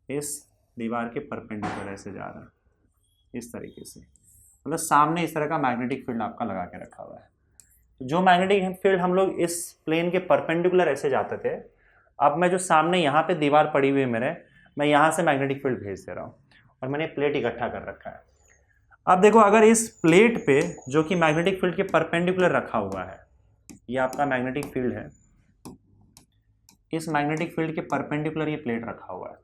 इस दीवार के परपेंडिकुलर ऐसे जा रहा है इस तरीके से, मतलब सामने इस तरह का मैग्नेटिक फील्ड आपका लगा के रखा हुआ है। जो मैग्नेटिक फील्ड हम लोग इस प्लेन के परपेंडिकुलर ऐसे जाते थे, अब मैं जो सामने यहाँ पे दीवार पड़ी हुई है मेरे, मैं यहाँ से मैग्नेटिक फील्ड भेज दे रहा हूँ और मैंने प्लेट इकट्ठा कर रखा है। अब देखो, अगर इस प्लेट पे जो कि मैग्नेटिक फील्ड के परपेंडिकुलर रखा हुआ है, ये आपका मैग्नेटिक फील्ड है, इस मैग्नेटिक फील्ड के परपेंडिकुलर ये प्लेट रखा हुआ है,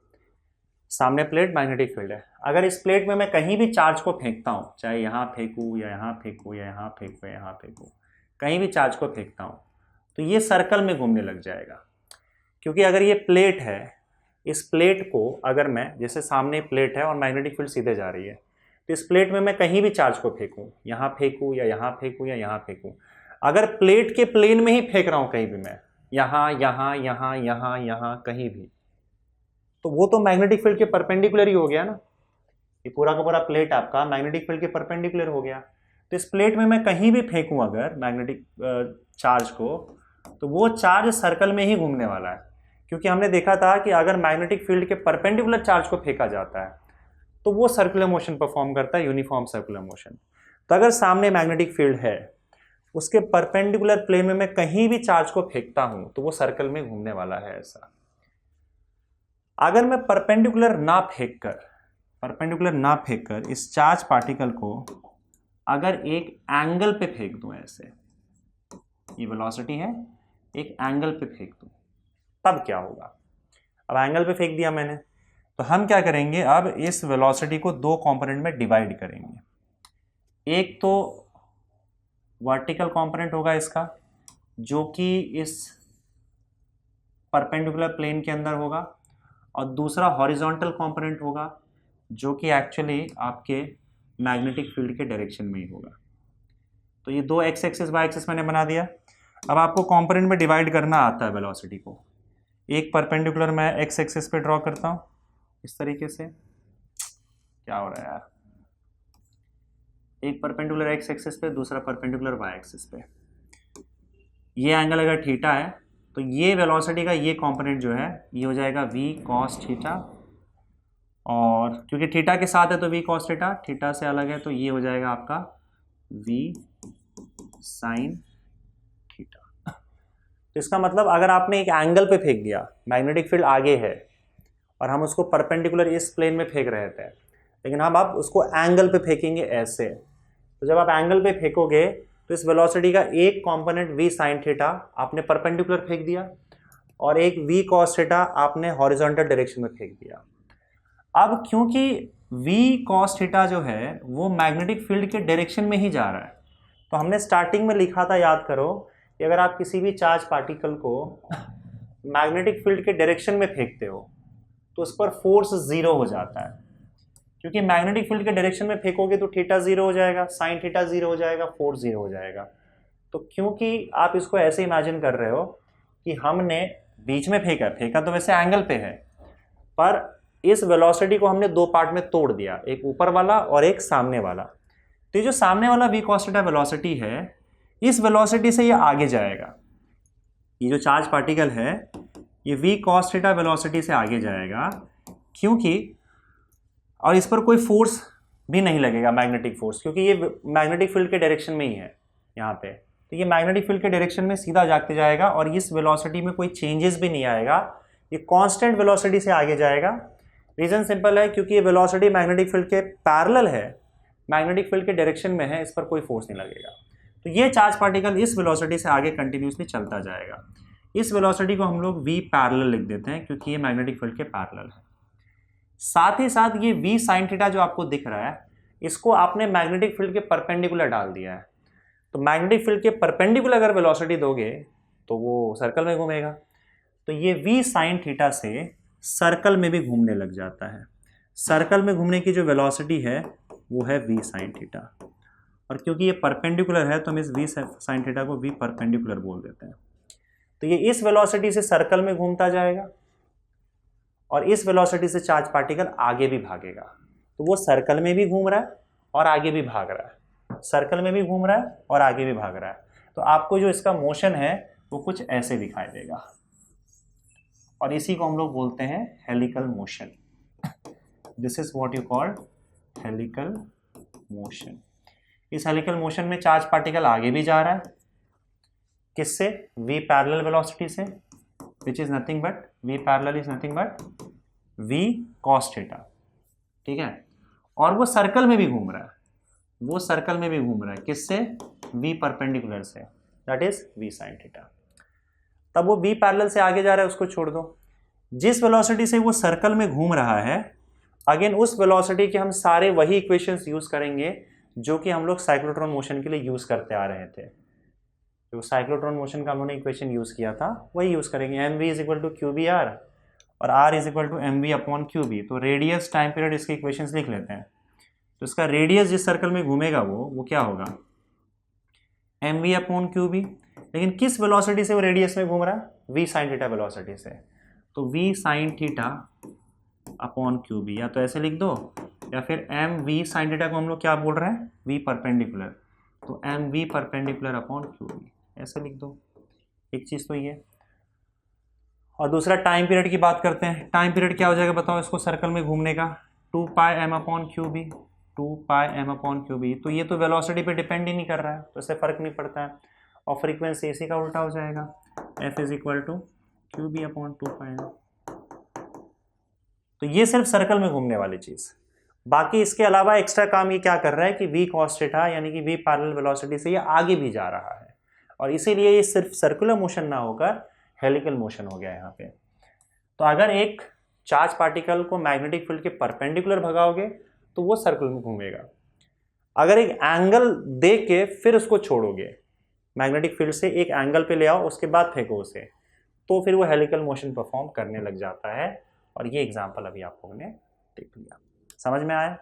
सामने प्लेट मैग्नेटिक फील्ड है। अगर इस प्लेट में मैं कहीं भी चार्ज को फेंकता हूँ, चाहे यहाँ फेंकूँ या यहाँ फेंकूँ या यहाँ फेंकूँ या यहाँ फेंकूँ, कहीं भी चार्ज को फेंकता हूँ तो ये सर्कल में घूमने लग जाएगा। क्योंकि अगर ये प्लेट है, इस प्लेट को अगर मैं, जैसे सामने प्लेट है और मैग्नेटिक फील्ड सीधे जा रही है, तो इस प्लेट में मैं कहीं भी चार्ज को फेंकूँ, यहाँ फेंकूँ या यहाँ फेंकूँ या यहाँ फेंकूँ, अगर प्लेट के प्लेन में ही फेंक रहा हूँ कहीं भी मैं, यहाँ यहाँ यहाँ यहाँ यहाँ कहीं भी, तो वो तो मैग्नेटिक फील्ड के परपेंडिकुलर ही हो गया ना। ये पूरा का पूरा प्लेट आपका मैग्नेटिक फील्ड के परपेंडिकुलर हो गया। तो इस प्लेट में मैं कहीं भी फेंकूं अगर मैग्नेटिक चार्ज को, तो वो चार्ज सर्कल में ही घूमने वाला है। क्योंकि हमने देखा था कि अगर मैग्नेटिक फील्ड के परपेंडिकुलर चार्ज को फेंका जाता है तो वो सर्कुलर मोशन परफॉर्म करता है, यूनिफॉर्म सर्कुलर मोशन। तो अगर सामने मैग्नेटिक फील्ड है, उसके परपेंडिकुलर प्लेन में मैं कहीं भी चार्ज को फेंकता हूं तो वो सर्कल में घूमने वाला है ऐसा। अगर मैं परपेंडिकुलर ना फेंककर इस चार्ज पार्टिकल को अगर एक एंगल पे फेंक दूं, ऐसे ये वेलोसिटी है, एक एंगल पे फेंक दूं, तब क्या होगा। अब एंगल पे फेंक दिया मैंने, तो हम क्या करेंगे, अब इस वेलोसिटी को दो कंपोनेंट में डिवाइड करेंगे। एक तो वर्टिकल कंपोनेंट होगा इसका, जो कि इस परपेंडिकुलर प्लेन के अंदर होगा, और दूसरा हॉरिजॉन्टल कंपोनेंट होगा जो कि एक्चुअली आपके मैग्नेटिक फील्ड के डायरेक्शन में ही होगा। तो ये दो एक्स एक्सिस वाई एक्सिस मैंने बना दिया। अब आपको कंपोनेंट में डिवाइड करना आता है वेलोसिटी को। एक परपेंडिकुलर मैं एक्स एक्सिस पे ड्रॉ करता हूँ इस तरीके से, क्या हो रहा है यार, एक परपेंडिकुलर एक्स एक्सिस पे, दूसरा परपेंडिकुलर वाई एक्सिस पे। ये एंगल अगर थीटा है तो ये वेलोसिटी का ये कंपोनेंट जो है ये हो जाएगा v cos थीटा, और क्योंकि थीटा के साथ है तो v cos थीटा, थीटा से अलग है तो ये हो जाएगा आपका v sin थीटा। तो इसका मतलब अगर आपने एक एंगल पे फेंक दिया, मैग्नेटिक फील्ड आगे है और हम उसको परपेंडिकुलर इस प्लेन में फेंक रहे थे, लेकिन हम आप उसको एंगल पे फेंकेंगे ऐसे, तो जब आप एंगल पे फेंकोगे तो इस वेलोसिटी का एक कंपोनेंट v sin थीटा आपने परपेंडिकुलर फेंक दिया और एक v cos थीटा आपने हॉरिजॉन्टल डायरेक्शन में फेंक दिया। अब क्योंकि v cos थीटा जो है वो मैग्नेटिक फील्ड के डायरेक्शन में ही जा रहा है, तो हमने स्टार्टिंग में लिखा था, याद करो, कि अगर आप किसी भी चार्ज पार्टिकल को मैग्नेटिक फील्ड के डायरेक्शन में फेंकते हो तो उस पर फोर्स जीरो हो जाता है। क्योंकि मैग्नेटिक फील्ड के डायरेक्शन में फेंकोगे तो थीटा जीरो हो जाएगा, साइन थीटा जीरो हो जाएगा, फोर्स जीरो हो जाएगा। तो क्योंकि आप इसको ऐसे इमेजिन कर रहे हो कि हमने बीच में फेंका तो वैसे एंगल पे है, पर इस वेलोसिटी को हमने दो पार्ट में तोड़ दिया, एक ऊपर वाला और एक सामने वाला। तो ये जो सामने वाला v cos थीटा वेलोसिटी है, इस वेलोसिटी से ये आगे जाएगा। ये जो चार्ज पार्टिकल है ये v cos थीटा वेलोसिटी से आगे जाएगा, क्योंकि, और इस पर कोई फोर्स भी नहीं लगेगा, मैग्नेटिक फोर्स, क्योंकि ये मैग्नेटिक फील्ड के डायरेक्शन में ही है यहाँ पे। तो ये मैग्नेटिक फील्ड के डायरेक्शन में सीधा जाते जाएगा और इस वेलोसिटी में कोई चेंजेस भी नहीं आएगा, ये कांस्टेंट वेलोसिटी से आगे जाएगा। रीजन सिंपल है, क्योंकि ये वेलोसिटी मैग्नेटिक फील्ड के पैरेलल है, मैग्नेटिक फील्ड के डायरेक्शन में है, इस पर कोई फोर्स नहीं लगेगा। तो ये चार्ज पार्टिकल इस वेलोसिटी से आगे कंटिन्यूसली चलता जाएगा। इस वेलोसिटी को हम लोग v पैरेलल लिख देते हैं, क्योंकि ये मैग्नेटिक फील्ड के पैरेलल है। साथ ही साथ ये v sin थीटा जो आपको दिख रहा है, इसको आपने मैग्नेटिक फील्ड के परपेंडिकुलर डाल दिया है। तो मैग्नेटिक फील्ड के परपेंडिकुलर अगर वेलोसिटी दोगे तो वो सर्कल में घूमेगा, तो ये v sin थीटा से सर्कल में भी घूमने लग जाता है। सर्कल में घूमने की जो वेलोसिटी है वो है v sin थीटा, और क्योंकि ये परपेंडिकुलर है तो हम इस v sin थीटा को v परपेंडिकुलर बोल देते हैं। तो ये इस वेलोसिटी से सर्कल में घूमता जाएगा और इस वेलोसिटी से चार्ज पार्टिकल आगे भी भागेगा। तो वो सर्कल में भी घूम रहा है और आगे भी भाग रहा है, सर्कल में भी घूम रहा है और आगे भी भाग रहा है। तो आपको जो इसका मोशन है वो कुछ ऐसे दिखाई देगा, और इसी को हम लोग बोलते हैं helical motion. This is what you call helical motion. इस हेलिकल मोशन में चार्ज पार्टिकल आगे भी जा रहा है किससे? v पैरेलल वेलोसिटी से, which is nothing but v parallel is nothing but v cos theta, ठीक है। और वो सर्कल में भी घूम रहा है, वो सर्कल में भी घूम रहा है, किससे? v परपेंडिकुलर से, that is v sin theta. तब वो v पैरेलल से आगे जा रहा है, उसको छोड़ दो। जिस वेलोसिटी से वो सर्कल में घूम रहा है, अगेन उस वेलोसिटी के हम सारे वही इक्वेशंस यूज करेंगे जो कि हम लोग साइक्लोट्रॉन मोशन के लिए यूज करते आ रहे थे। जो साइक्लोट्रॉन मोशन का हमने इक्वेशन यूज किया था वही यूज करेंगे। M V is equal to Q B R और R is equal to M V upon Q B. तो रेडियस टाइम पीरियड इसके इक्वेशंस लिख लेते हैं। तो इसका रेडियस जिस सर्कल में घूमेगा वो क्या होगा? M V upon Q B. लेकिन किस वेलोसिटी से वो रेडियस में घूम रहा है? वी साइन थीटा वेलोसिटी से। तो V sine theta upon Q B, या तो ऐसे लिख दो, या फिर एम वी साइन थीटा को हम लोग क्या बोल रहे हैं? V perpendicular. तो M V perpendicular upon Q B, ऐसे लिख दो। एक चीज तो ये। और दूसरा टाइम पीरियड की बात करते हैं। टाइम पीरियड क्या हो जाएगा बताओ इसको सर्कल में घूमने का? 2 pi M upon Q B, 2 pi M upon Q B. तो ये तो वेलोसिटी पे डिपेंड ही नहीं कर रहा है, तो इससे फर्क नहीं पड़ता है। और फ्रीक्वेंसी इसी का उल्टा हो जाएगा, F is equal to Q B upon 2 pi M. तो ये सिर्फ सर्कल में घूमने वाली चीज। बाकी इसके अलावा एक्स्ट्रा काम ये क्या कर रहा है कि v cos थीटा यानी कि v पैरेलल वेलोसिटी से ये आगे भी जा रहा है, और इसीलिए ये सिर्फ सर्कुलर मोशन ना होकर हेलिकल मोशन हो गया यहाँ पे। तो अगर एक चार्ज पार्टिकल को मैग्नेटिक फील्ड के परपेंडिकुलर भगाओगे तो वो सर्कल में घूमेगा। अगर एक एंगल दे के फिर उसको छोड़ोगे, मैग्नेटिक फील्ड से एक एंगल पे ले आओ उसके बाद फेंको उसे, तो फिर वो हेलिकल मोशन परफॉर्म करने लग जाता है। और ये एग्जाम्पल अभी आप लोगों ने देख लिया। समझ में आया?